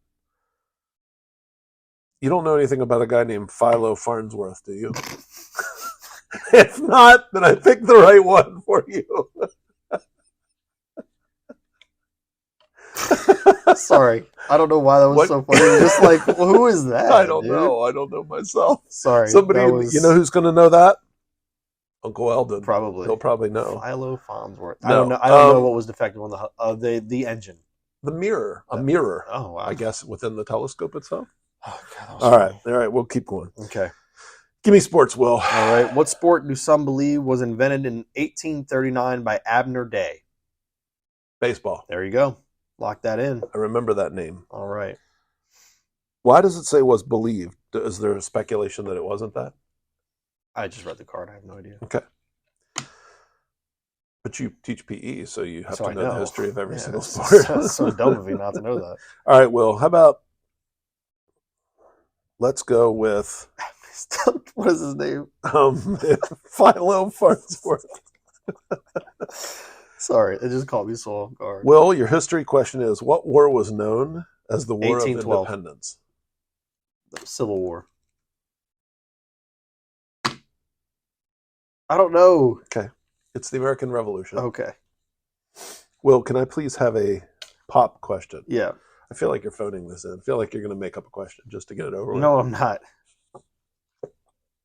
You don't know anything about a guy named Philo Farnsworth, do you? If not, then I picked the right one for you. Sorry. I don't know why that was so funny. Just like, well, who is that? I don't know. I don't know myself. Sorry. Somebody, you know who's going to know that? Uncle Eldon. Probably. He'll probably know. Philo Farnsworth. No. I don't know. I don't know what was defective on the engine. The mirror. A mirror. Oh, wow. I guess within the telescope itself. Oh, God, all right. All right. We'll keep going. Okay. Give me sports, Will. All right. What sport do some believe was invented in 1839 by Abner Day? Baseball. There you go. Lock that in. I remember that name. All right. Why does it say was believed? Is there a speculation that it wasn't that? I just read the card. I have no idea. Okay. But you teach PE, so you have to know the history of every single sport. That's so dumb of you not to know that. All right, Will. How about let's go with... What is his name? Philo Farnsworth. Sorry, it just caught me so off guard. Will, your history question is, what war was known as the War of 1812. Independence? The Civil War. I don't know. Okay. It's the American Revolution. Okay. Will, can I please have a pop question? Yeah. I feel like you're phoning this in. I feel like you're going to make up a question just to get it over with. No, I'm not.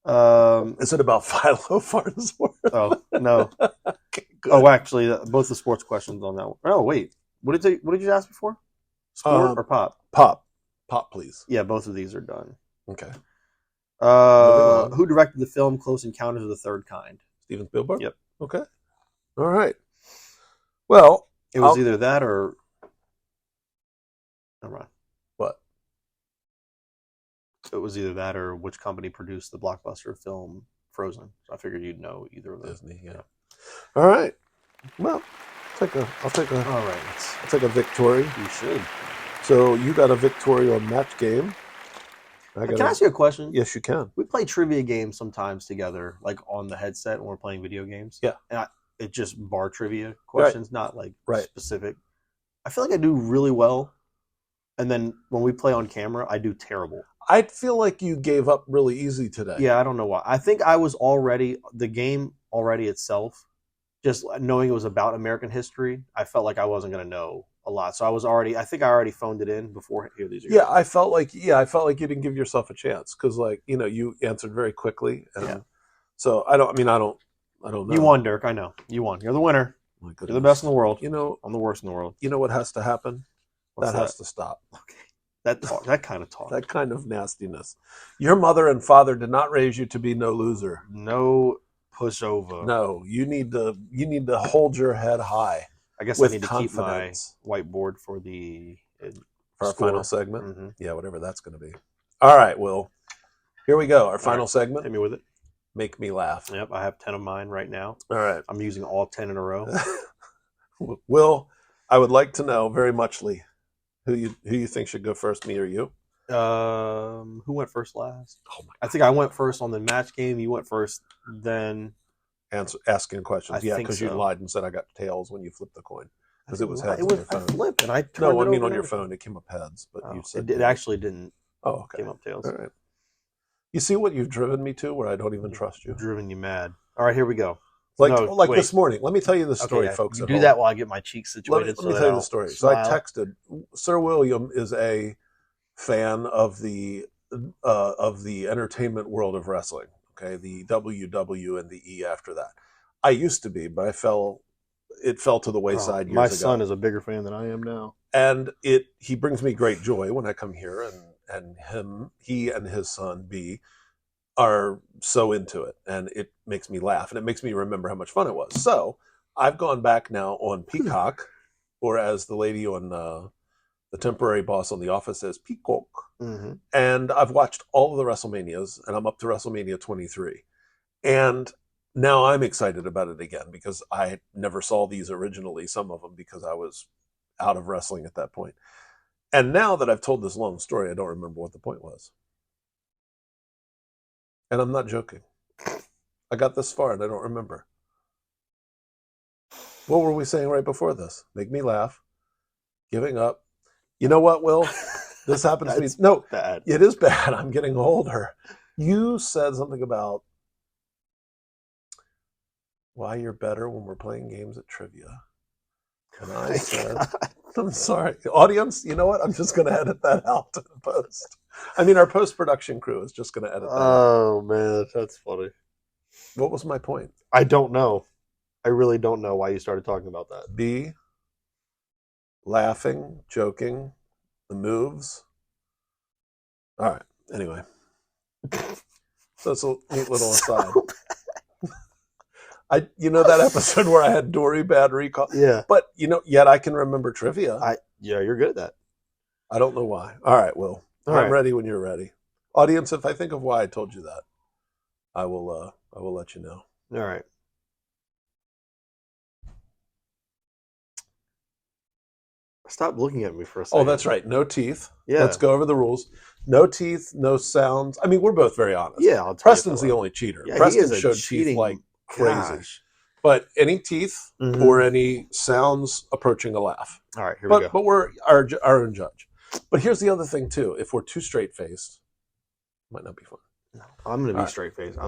Is it about Philo Farnsworth? Oh no. Okay, good. Oh, actually, both the sports questions on that one. Oh wait, what did you ask before? Sport or pop? Pop, please. Yeah, both of these are done. Okay. Who directed the film Close Encounters of the Third Kind? Steven Spielberg? Yep. Okay. All right. Well, it was either that or... Never mind. What? It was either that or which company produced the blockbuster film Frozen. So I figured you'd know either of those. Disney, yeah. All right. Well, I'll take a victory. You should. So you got a victory on Match Game. Can I ask you a question? Yes, you can. We play trivia games sometimes together, like on the headset when we're playing video games. Yeah. And it's just bar trivia questions, not like right. specific. I feel like I do really well. And then when we play on camera, I do terrible. I feel like you gave up really easy today. Yeah, I don't know why. I think I was the game itself, just knowing it was about American history, I felt like I wasn't going to know a lot. So I think I already phoned it in before. Here, these are yeah, I felt like you didn't give yourself a chance because, like, you answered very quickly. And yeah. So I don't know. You won, Dirk. I know. You won. You're the winner. My goodness. You're the best in the world. I'm the worst in the world. You know what has to happen? That has to stop. Okay. That kind of talk. That kind of nastiness. Your mother and father did not raise you to be no loser. No pushover. No, you need to hold your head high. I guess I need to keep my whiteboard for our final segment. Mm-hmm. Yeah, whatever that's going to be. All right, Will. Here we go. Our final segment. Hit me with it. Make me laugh. Yep, I have 10 of mine right now. All right. I'm using all 10 in a row. Will, I would like to know very muchly who you think should go first, me or you? Who went first last? Oh my God. I think I went first on the match game. You went first, then asking questions. Because you lied and said I got tails when you flipped the coin. Because it was heads on your phone. I flipped and I turned No, I mean on your phone it came up heads, but you said it actually didn't. Oh, okay. Came up tails. All right. You see what you've driven me to, where I don't even trust you. Driven you mad. All right, here we go. Like this morning. Let me tell you the story, folks. You do that while I get my cheeks situated. Let me tell you the story. So I texted. Sir William is a fan of the entertainment world of wrestling. Okay, the WW and the E after that. I used to be, but it fell to the wayside years ago. My son is a bigger fan than I am now. And he brings me great joy when I come here, and he and his son B are so into it, and it makes me laugh, and it makes me remember how much fun it was. So I've gone back now on Peacock, or as the lady on the temporary boss on The Office says, Peacock. Mm-hmm. And I've watched all of the WrestleManias, and I'm up to WrestleMania 23. And now I'm excited about it again because I never saw these originally, some of them, because I was out of wrestling at that point. And now that I've told this long story, I don't remember what the point was. And I'm not joking. I got this far and I don't remember. What were we saying right before this? Make me laugh. Giving up. You know what, Will? This happens to me. No, bad. It is bad. I'm getting older. You said something about why you're better when we're playing games at trivia. And I said, I'm sorry. Audience, you know what? I'm just going to edit that out in post. I mean, our post-production crew is just going to edit that out. Oh, man, that's funny. What was my point? I don't know. I really don't know why you started talking about that. B, laughing, joking, the moves. All right. Anyway. So it's a neat little aside. That episode where I had Dory bad recall? Yeah. But, yet I can remember trivia. Yeah, you're good at that. I don't know why. All right, Will. I'm ready when you're ready. Audience, if I think of why I told you that, I will let you know. All right. Stop looking at me for a second. Oh, that's right. No teeth. Yeah. Let's go over the rules. No teeth, no sounds. I mean, we're both very honest. Yeah. Preston's the only cheater. Yeah, Preston showed teeth like crazy. Gosh. But any teeth or any sounds approaching a laugh. All right, here we go. But we're our own judge. But here's the other thing, too. If we're too straight-faced, it might not be fun. No, I'm going to be straight-faced.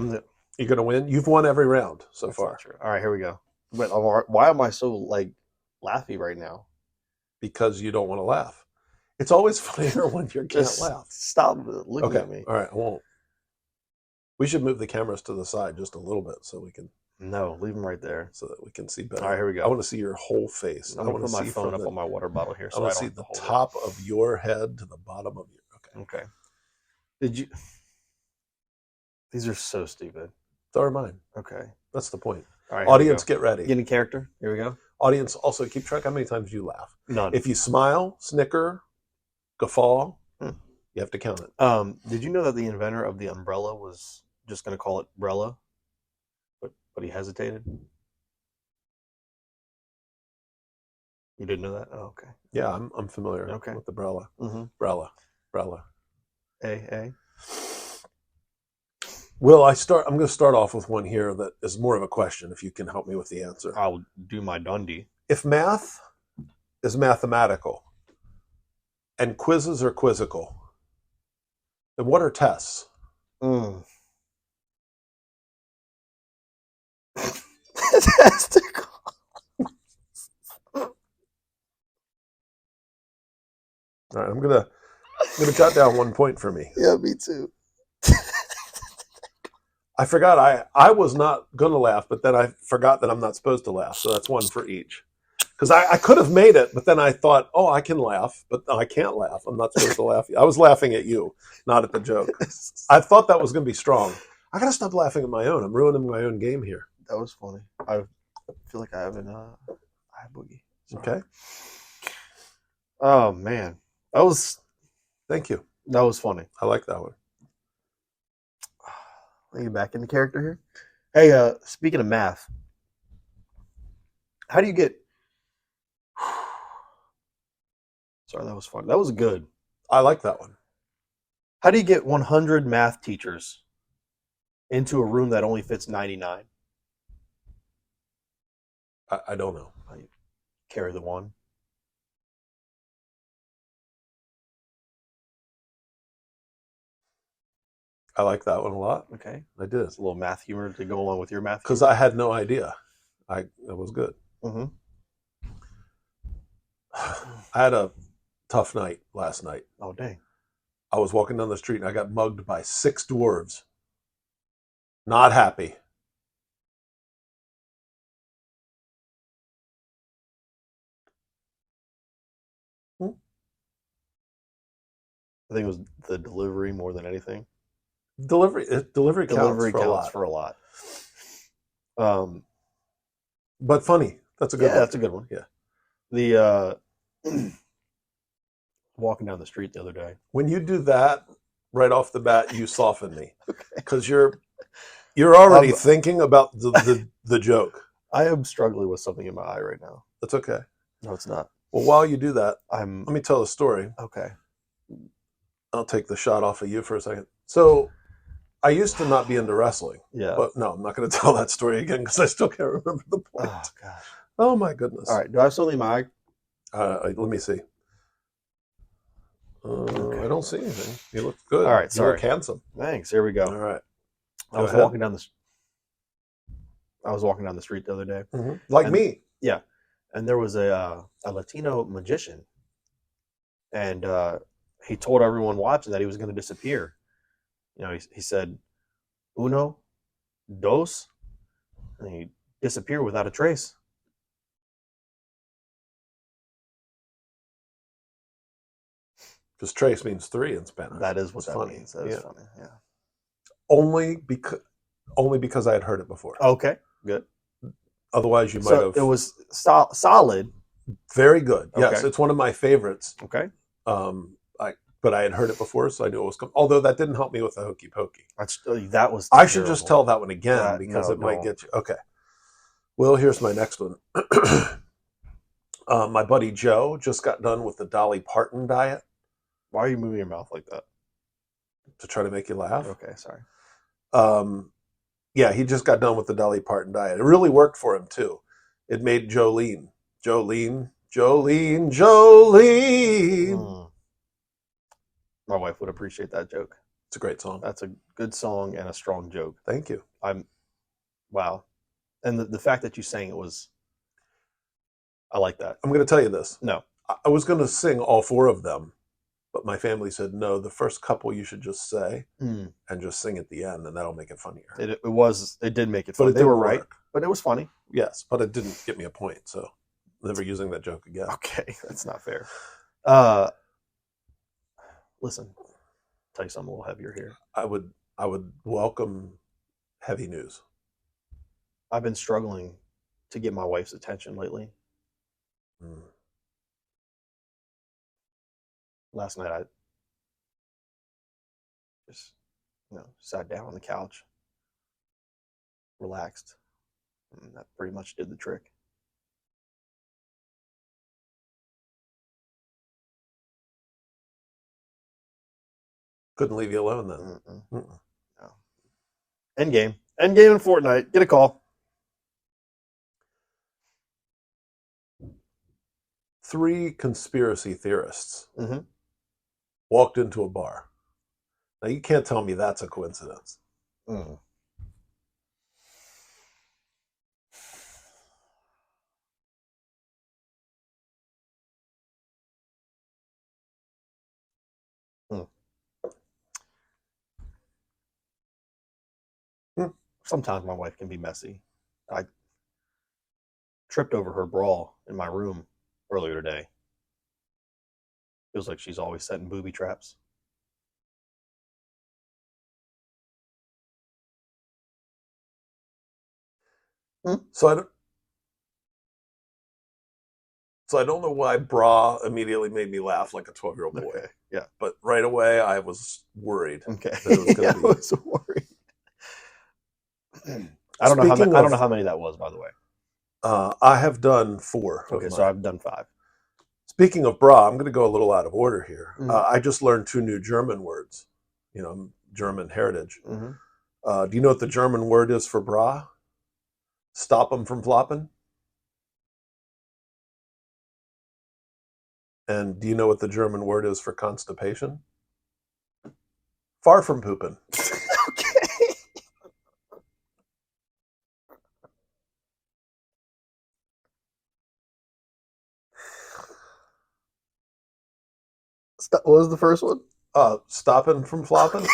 You're going to win? You've won every round so far. All right, here we go. But why am I so, laughy right now? Because you don't want to laugh. It's always funnier when you can't laugh. Stop looking at me. All right, I won't. We should move the cameras to the side just a little bit so we can. No, leave them right there so that we can see better. All right, here we go. I want to see your whole face. I'm I gonna want put to my see phone up the, on my water bottle here, I so want I to see don't the have to hold top of your head to the bottom of your. Okay. Okay. Did you? These are so stupid. So are mine. Okay. That's the point. All right. Audience, get ready. Get in character. Here we go. Audience, also keep track how many times you laugh. None. If you smile, snicker, guffaw, you have to count it. Did you know that the inventor of the umbrella was just going to call it Brella, but he hesitated? You didn't know that? Oh, okay. Yeah, I'm familiar with the Brella. Mm-hmm. Brella. A. Will I'm going to start off with one here that is more of a question, if you can help me with the answer. I'll do my Dundee. If math is mathematical and quizzes are quizzical, then what are tests? Testicle. All right, I'm gonna jot down 1 point for me. Yeah, me too. I forgot I was not gonna laugh, but then I forgot that I'm not supposed to laugh, so that's 1 for each. Because I could have made it, but then I thought, oh, I can laugh, but I can't laugh. I'm not supposed to laugh. I was laughing at you, not at the joke. I thought that was gonna be strong. I gotta stop laughing at my own. I'm ruining my own game here. That was funny. I feel like I have an eye boogie. Sorry. Okay. Oh man, that was. Thank you. That was funny. I like that one. Let me back into character here. Hey, speaking of math, how do you get? Sorry, that was fun. That was good. I like that one. How do you get 100 math teachers into a room that only fits 99? I don't know. Carry the one. I like that one a lot. Okay. I did. It's a little math humor to go along with your math. Because I had no idea. That was good. Mm-hmm. I had a tough night last night. Oh, dang. I was walking down the street and I got mugged by 6 dwarves. Not happy. I think it was the delivery more than anything. Delivery counts for a lot. But funny. That's a good one. Yeah, that's a good one. Yeah. The walking down the street the other day. When you do that right off the bat, you soften me because you're already thinking about the joke. I am struggling with something in my eye right now. That's okay. No, it's not. Well, while you do that, let I'm. me tell a story. Okay. I'll take the shot off of you for a second. So, I used to not be into wrestling. Yeah. But no, I'm not going to tell that story again because I still can't remember the point. Oh gosh. Oh my goodness. All right. Do I have something in my eye? Let me see. I don't see anything. You look good. All right. Sorry. You look handsome. Thanks. Here we go. All right. I was walking down the street the other day. Mm-hmm. Like me. Yeah. And there was a Latino magician, and he told everyone watching that he was going to disappear. You know, he said, "Uno, dos," and he disappeared without a trace. Because trace means 3 in Spanish. That is what that means. That is funny. Yeah. Only because I had heard it before. Okay. Good. Otherwise, you might have. It was solid. Very good. Okay. Yes, it's one of my favorites. Okay. But I had heard it before, so I knew it was coming. Although that didn't help me with the hokey pokey. That was. I should just tell that one again because it might get you. Okay. Well, here's my next one. My buddy Joe just got done with the Dolly Parton diet. Why are you moving your mouth like that? To try to make you laugh. Okay, sorry. Yeah, he just got done with the Dolly Parton diet. It really worked for him too. It made Jolene. My wife would appreciate that joke. It's a great song. That's a good song and a strong joke. Thank you. Wow. And the fact that you sang it was, I like that. I'm going to tell you this. No. I was going to sing all 4 of them, But my family said, no, the first couple you should just say and just sing at the end, and that'll make it funnier. It did make it funny. But they were right, but it was funny. Yes, but it didn't get me a point, so never using that joke again. Okay, that's not fair. Listen, tell you something a little heavier here. I would welcome heavy news. I've been struggling to get my wife's attention lately. Last night I just sat down on the couch, relaxed, and that pretty much did the trick. Couldn't leave you alone then. No. Endgame in Fortnite. Get a call. 3 conspiracy theorists walked into a bar. Now you can't tell me that's a coincidence. Sometimes my wife can be messy. I tripped over her bra in my room earlier today. Feels like she's always setting booby traps. So I don't know why bra immediately made me laugh like a 12-year-old boy. Okay, yeah. But right away I was worried. Okay. That it was gonna I was worried. I don't know how many that was, by the way. I have done 4. Okay, so I've done 5. Speaking of bra, I'm going to go a little out of order here. I just learned 2 new German words. German heritage. Do you know what the German word is for bra? Stoppemfromfloppen. And do you know what the German word is for constipation? Far from pooping. Okay. What was the first one? Stopping from flopping.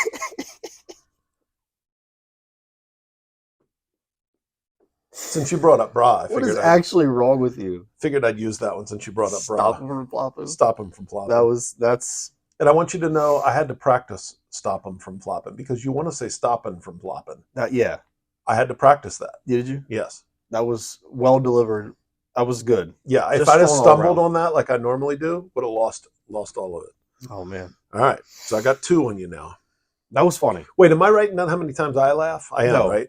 Since you brought up bra, what is actually wrong with you? Figured I'd use that one since you brought up bra. Stop them from flopping. Stop them from flopping. That's. And I want you to know I had to practice stop them from flopping because you want to say stopping from flopping. Yeah. I had to practice that. Did you? Yes. That was well delivered. That was good. Yeah. If I'd have stumbled on that like I normally do, would have lost all of it. Oh man. All right. So I got 2 on you now. That was funny. Wait, am I writing down how many times I laugh? I am, no, right?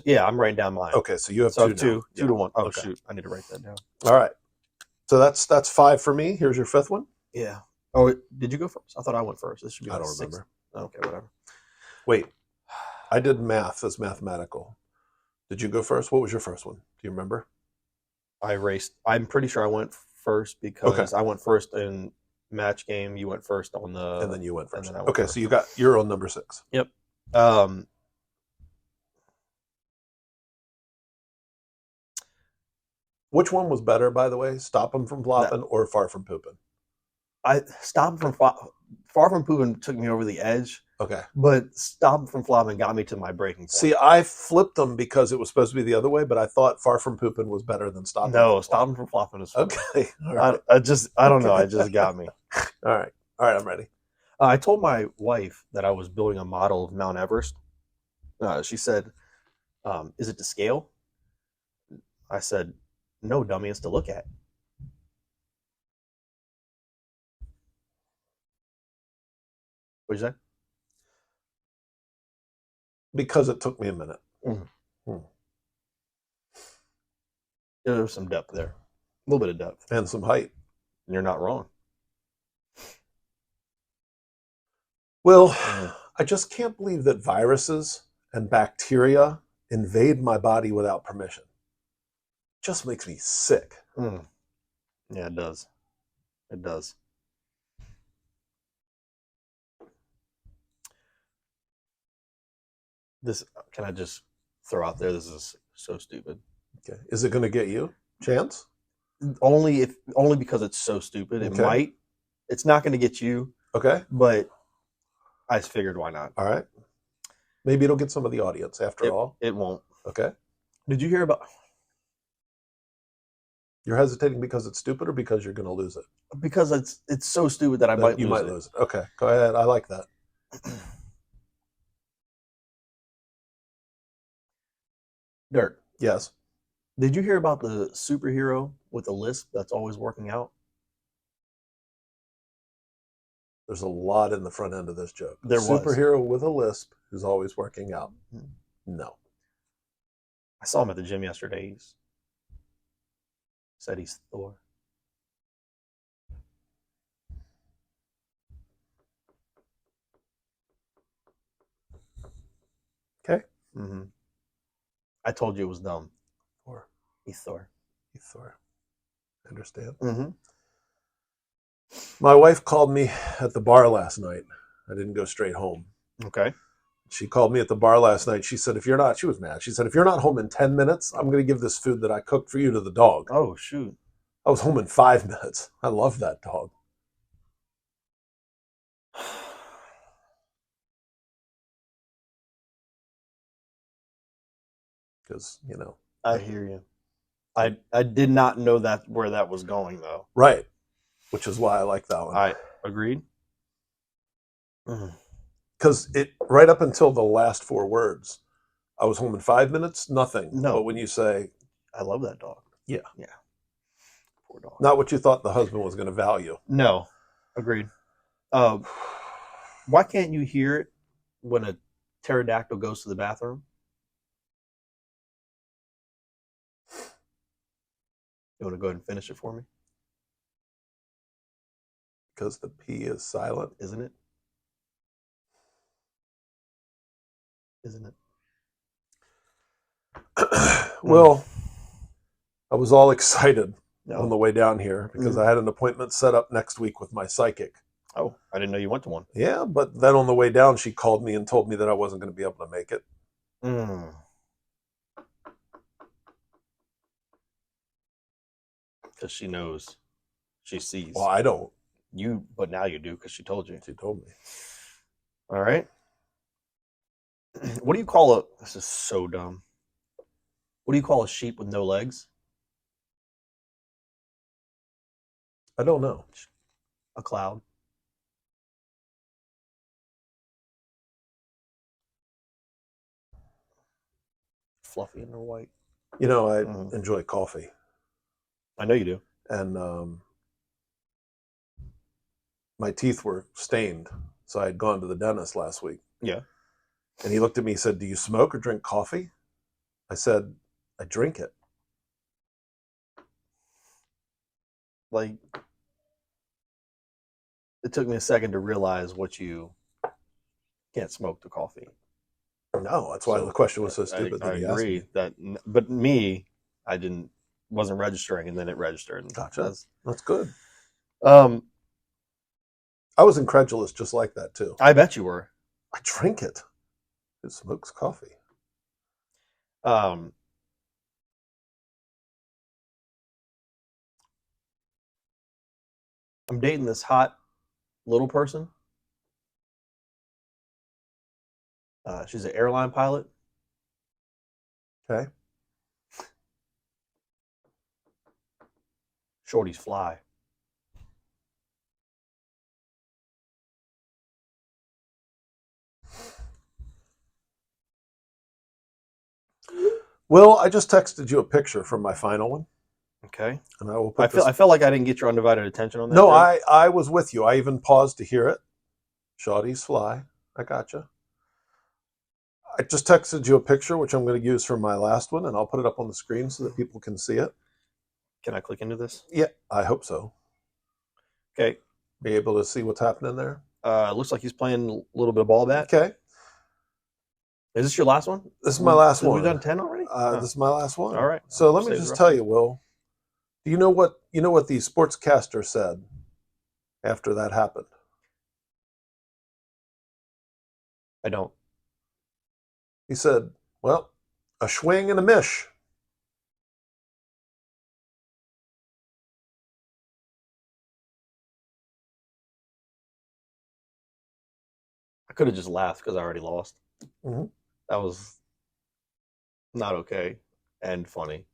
I'm writing down mine. Okay, so you have 2 now. 2 to 1. Oh okay. Shoot, I need to write that down. All right. So that's 5 for me. Here's your 5th one. Yeah. Oh, did you go first? I thought I went first. This should be. I don't remember. Okay, whatever. Wait, I did math as mathematical. Did you go first? What was your first one? Do you remember? I raced. I'm pretty sure I went first because I went first in match game. You went first on the. And then you went first. Okay, first. So you're on number 6. Yep. Which one was better, by the way? Stop them from flopping or far from pooping? Stop them from far from pooping took me over the edge. Okay. But stop them from flopping got me to my breaking point. See, I flipped them because it was supposed to be the other way, but I thought far from pooping was better than stop. No, stop them from flopping is funny. Okay. All right. I don't know. It just got me. All right. I'm ready. I told my wife that I was building a model of Mount Everest. She said, "Is it to scale?" I said, "No, dummy, it's to look at." What'd you say? Because it took me a minute. There was some depth there. A little bit of depth. And some height. And you're not wrong. Well, I just can't believe that viruses and bacteria invade my body without permission. It just makes me sick. Yeah, it does. It does. This, can I just throw out there, this is so stupid. Okay. Is it going to get you? Chance? Only because it's so stupid. It might. It's not going to get you. Okay. But I just figured, why not? All right. Maybe it'll get some of the audience after all. It won't. Okay. Did you hear about... You're hesitating because it's stupid or because you're going to lose it? Because it's so stupid that you might lose it. Okay. Go ahead. I like that. Dirk. Yes. Did you hear about the superhero with a lisp that's always working out? There's a lot in the front end of this joke. There was. Superhero with a lisp who's always working out. No. I saw him at the gym yesterday. He said he's Thor. Okay. Mm-hmm. I told you it was dumb. Thor. He's Thor. He's Thor. I understand. Mm-hmm. My wife called me at the bar last night. I didn't go straight home. Okay. She called me at the bar last night. She said, she was mad. She said, if you're not home in 10 minutes, I'm going to give this food that I cooked for you to the dog. Oh, shoot. I was home in 5 minutes. I love that dog. Because, I hear you. I did not know where that was going, though. Right. Which is why I like that one. I agreed. Because right up until the last 4 words, I was home in 5 minutes, nothing. No. But when you say, I love that dog. Yeah. Yeah. Poor dog. Not what you thought the husband was going to value. No. Agreed. Why can't you hear it when a pterodactyl goes to the bathroom? You want to go ahead and finish it for me? Because the P is silent. Isn't it? Isn't it? Well, I was all excited on the way down here because I had an appointment set up next week with my psychic. Oh, I didn't know you went to one. Yeah, but then on the way down, she called me and told me that I wasn't going to be able to make it. Because she knows. She sees. Well, I don't. But now you do because she told you. She told me. All right. What do you call this is so dumb. What do you call a sheep with no legs? I don't know. A cloud. Fluffy and they're white. I enjoy coffee. I know you do. And my teeth were stained, so I had gone to the dentist last week. Yeah. And he looked at me and said, do you smoke or drink coffee? I said, I drink it. Like, it took me a second to realize what you can't smoke the coffee. No, that's why the question was so stupid. I agree that, but me, I wasn't registering, and then it registered. Gotcha. That's good. I was incredulous, just like that too. I bet you were. I drink it. Who smokes coffee? I'm dating this hot little person. She's an airline pilot. Okay. Shorties fly. Well, I just texted you a picture from my final one. Okay. And I will I felt like I didn't get your undivided attention on that. No, I was with you. I even paused to hear it. Shorties fly. I gotcha. I just texted you a picture, which I'm going to use for my last one, and I'll put it up on the screen so that people can see it. Can I click into this? Yeah, I hope so. Okay. Be able to see what's happening there? Looks like he's playing a little bit of ball bat. Okay. Is this your last one? This is my last one. We've done 10 already? This is my last one. All right. So let me just tell you, Will. Do you know what the sportscaster said after that happened? I don't. He said, well, a swing and a miss. could have just laughed because I already lost. Mm-hmm. That was not okay and funny.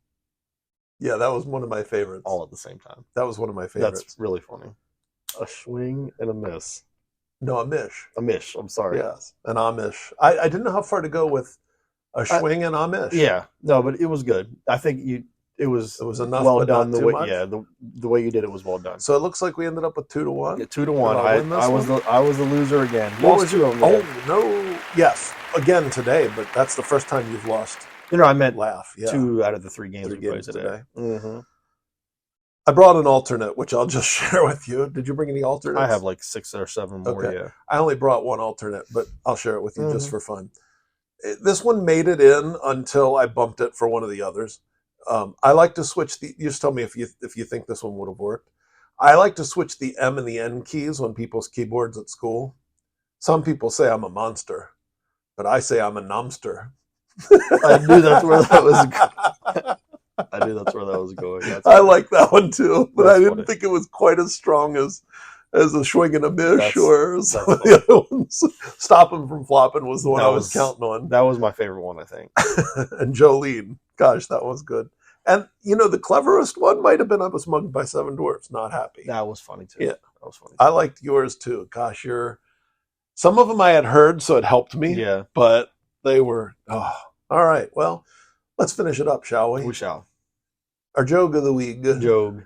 Yeah, that was one of my favorites. All at the same time. That was one of my favorites. That's really funny. A swing and a miss. No, a mish. A mish. I'm sorry. Yes, an Amish. I didn't know how far to go with a swing and Amish. Yeah, no, but it was good. I think it was enough. Well but done. Not The too way, much. yeah, the way you did it was well done. So it looks like we ended up with 2-1. Yeah, 2-1. I was the loser again. Lost 2 of them. Oh no! Yes, again today, but that's the first time you've lost. I meant laugh. Yeah. 2 out of the 3 games we played today. Mm-hmm. I brought an alternate, which I'll just share with you. Did you bring any alternates? I have like 6 or 7 more. Okay. Yeah. I only brought one alternate, but I'll share it with you just for fun. This one made it in until I bumped it for one of the others. I like to switch the. You just tell me if you think this one would have worked. I like to switch the M and the N keys on people's keyboards at school. Some people say I'm a monster, but I say I'm a nomster. I knew that's where that was. I knew that's where that was going. I like that one too, but I didn't think it was quite as strong as a swing and a mish or some of the other ones. Stoppemfromfloppen was the one I was counting on. That was my favorite one, I think. And Jolene, gosh, that was good. And the cleverest one might have been I was mugged by 7 dwarfs. Not happy. That was funny too. Yeah, that was funny. I liked yours too. Gosh, some of them I had heard, so it helped me. Yeah, but they were all right. Well, let's finish it up, shall we? We shall. Our joke of the week. Joke.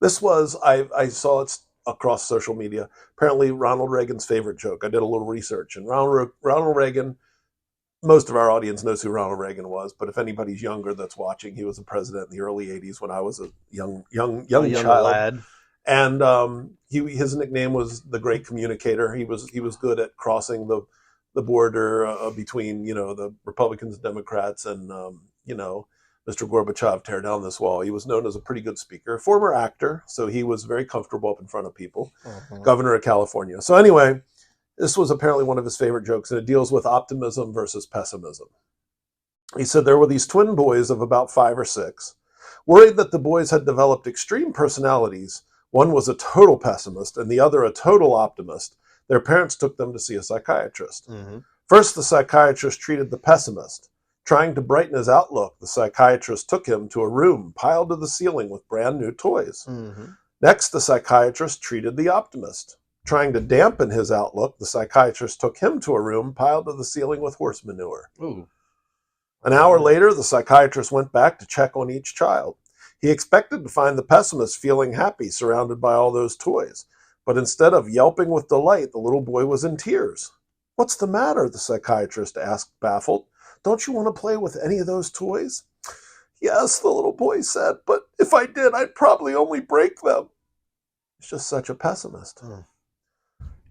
This was, I saw it across social media, apparently Ronald Reagan's favorite joke. I did a little research, and Ronald Reagan, most of our audience knows who Ronald Reagan was, but if anybody's younger that's watching, he was a president in the early 80s when I was a young child. Lad. And his nickname was the Great Communicator. He was good at crossing the border between, the Republicans and Democrats and, Mr. Gorbachev, tear down this wall. He was known as a pretty good speaker, former actor, so he was very comfortable up in front of people, governor of California. So anyway, this was apparently one of his favorite jokes, and it deals with optimism versus pessimism. He said there were these twin boys of about 5 or 6, worried that the boys had developed extreme personalities. One was a total pessimist and the other a total optimist. Their parents took them to see a psychiatrist. First, the psychiatrist treated the pessimist. Trying to brighten his outlook, the psychiatrist took him to a room piled to the ceiling with brand new toys. Next, the psychiatrist treated the optimist. Trying to dampen his outlook, the psychiatrist took him to a room piled to the ceiling with horse manure. Ooh. An hour later, the psychiatrist went back to check on each child. He expected to find the pessimist feeling happy, surrounded by all those toys. But instead of yelping with delight, the little boy was in tears. "What's the matter?" the psychiatrist asked, baffled. "Don't you want to play with any of those toys?" "Yes," the little boy said, "but if I did, I'd probably only break them." He's just such a pessimist.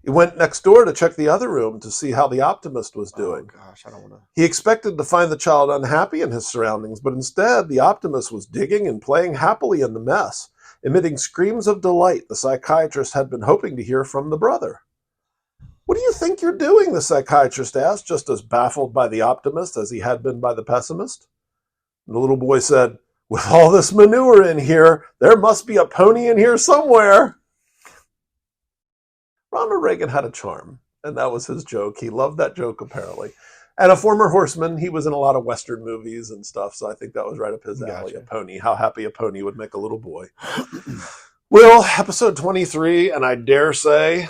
He went next door to check the other room to see how the optimist was doing. Oh, gosh, I don't want to. He expected to find the child unhappy in his surroundings, but instead the optimist was digging and playing happily in the mess, emitting screams of delight the psychiatrist had been hoping to hear from the brother. "What do you think you're doing?" the psychiatrist asked, just as baffled by the optimist as he had been by the pessimist. And the little boy said, "With all this manure in here, there must be a pony in here somewhere." Ronald Reagan had a charm, and that was his joke. He loved that joke, apparently. And a former horseman, he was in a lot of Western movies and stuff, so I think that was right up his alley. Gotcha. A pony, how happy a pony would make a little boy. Well, episode 23, and I dare say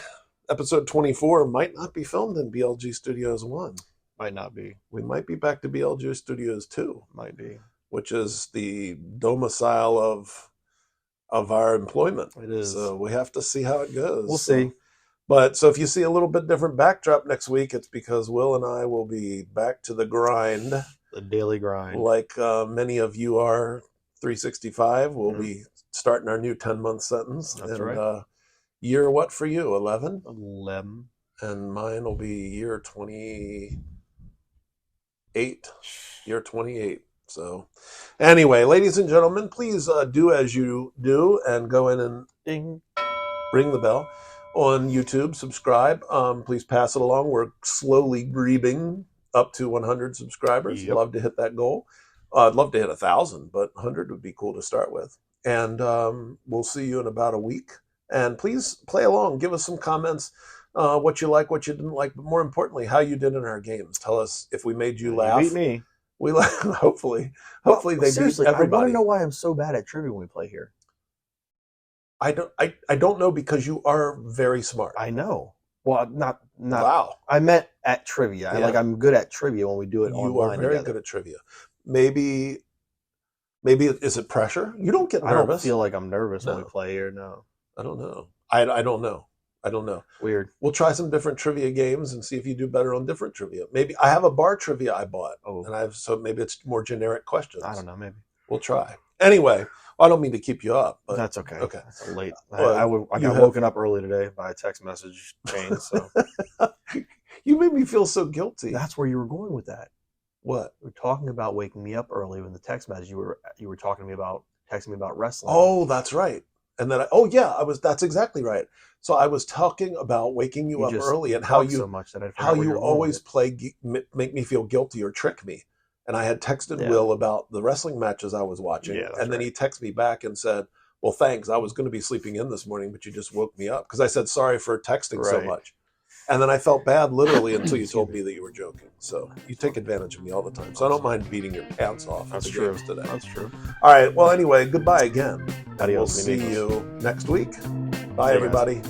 episode 24 might not be filmed in BLG Studios 1. Might not be. We might be back to BLG Studios 2. Might be. Which is the domicile of our employment. It is. So we have to see how it goes. We'll see. But so if you see a little bit different backdrop next week, it's because Will and I will be back to the grind. The daily grind. Like many of you are 365. We'll be starting our new 10-month sentence. That's right. Year what for you? 11? 11. And mine will be year 28. Year 28. So anyway, ladies and gentlemen, please do as you do and go in and ring the bell on YouTube. Subscribe. Please pass it along. We're slowly creeping up to 100 subscribers. Yep. Love to hit that goal. I'd love to hit 1,000, but 100 would be cool to start with. And we'll see you in about a week. And please play along. Give us some comments. what you like, what you didn't like, but more importantly, how you did in our games. Tell us if we made you laugh. You beat me. We hopefully they beat everybody. I want to know why I'm so bad at trivia when we play here. I don't know, because you are very smart. I know. Well, not. Wow. I meant at trivia. Yeah. I'm good at trivia when we do it online. You are very good at trivia. Maybe is it pressure? You don't get nervous. I don't feel like I'm nervous when we play here. No. I don't know. I don't know. I don't know. Weird. We'll try some different trivia games and see if you do better on different trivia. Maybe I have a bar trivia I bought, so maybe it's more generic questions. I don't know. Maybe we'll try. Anyway, I don't mean to keep you up, but that's okay. Okay, it's late. I got woken up early today by a text message chain. So you made me feel so guilty. That's where you were going with that. What? We were talking about waking me up early in the text message. You were talking to me about texting me about wrestling. Oh, that's right. And then that's exactly right. So I was talking about waking you up early and how you always make me feel guilty or trick me. And I had texted Will about the wrestling matches I was watching. And then he texted me back and said, well, thanks. I was going to be sleeping in this morning, but you just woke me up. Because I said, sorry for texting so much. And then I felt bad literally until you told me that you were joking. So you take advantage of me all the time. So I don't mind beating your pants off. That's true. Today. That's true. All right. Well, anyway, goodbye again. Adios. We'll see you next week. Bye, everybody.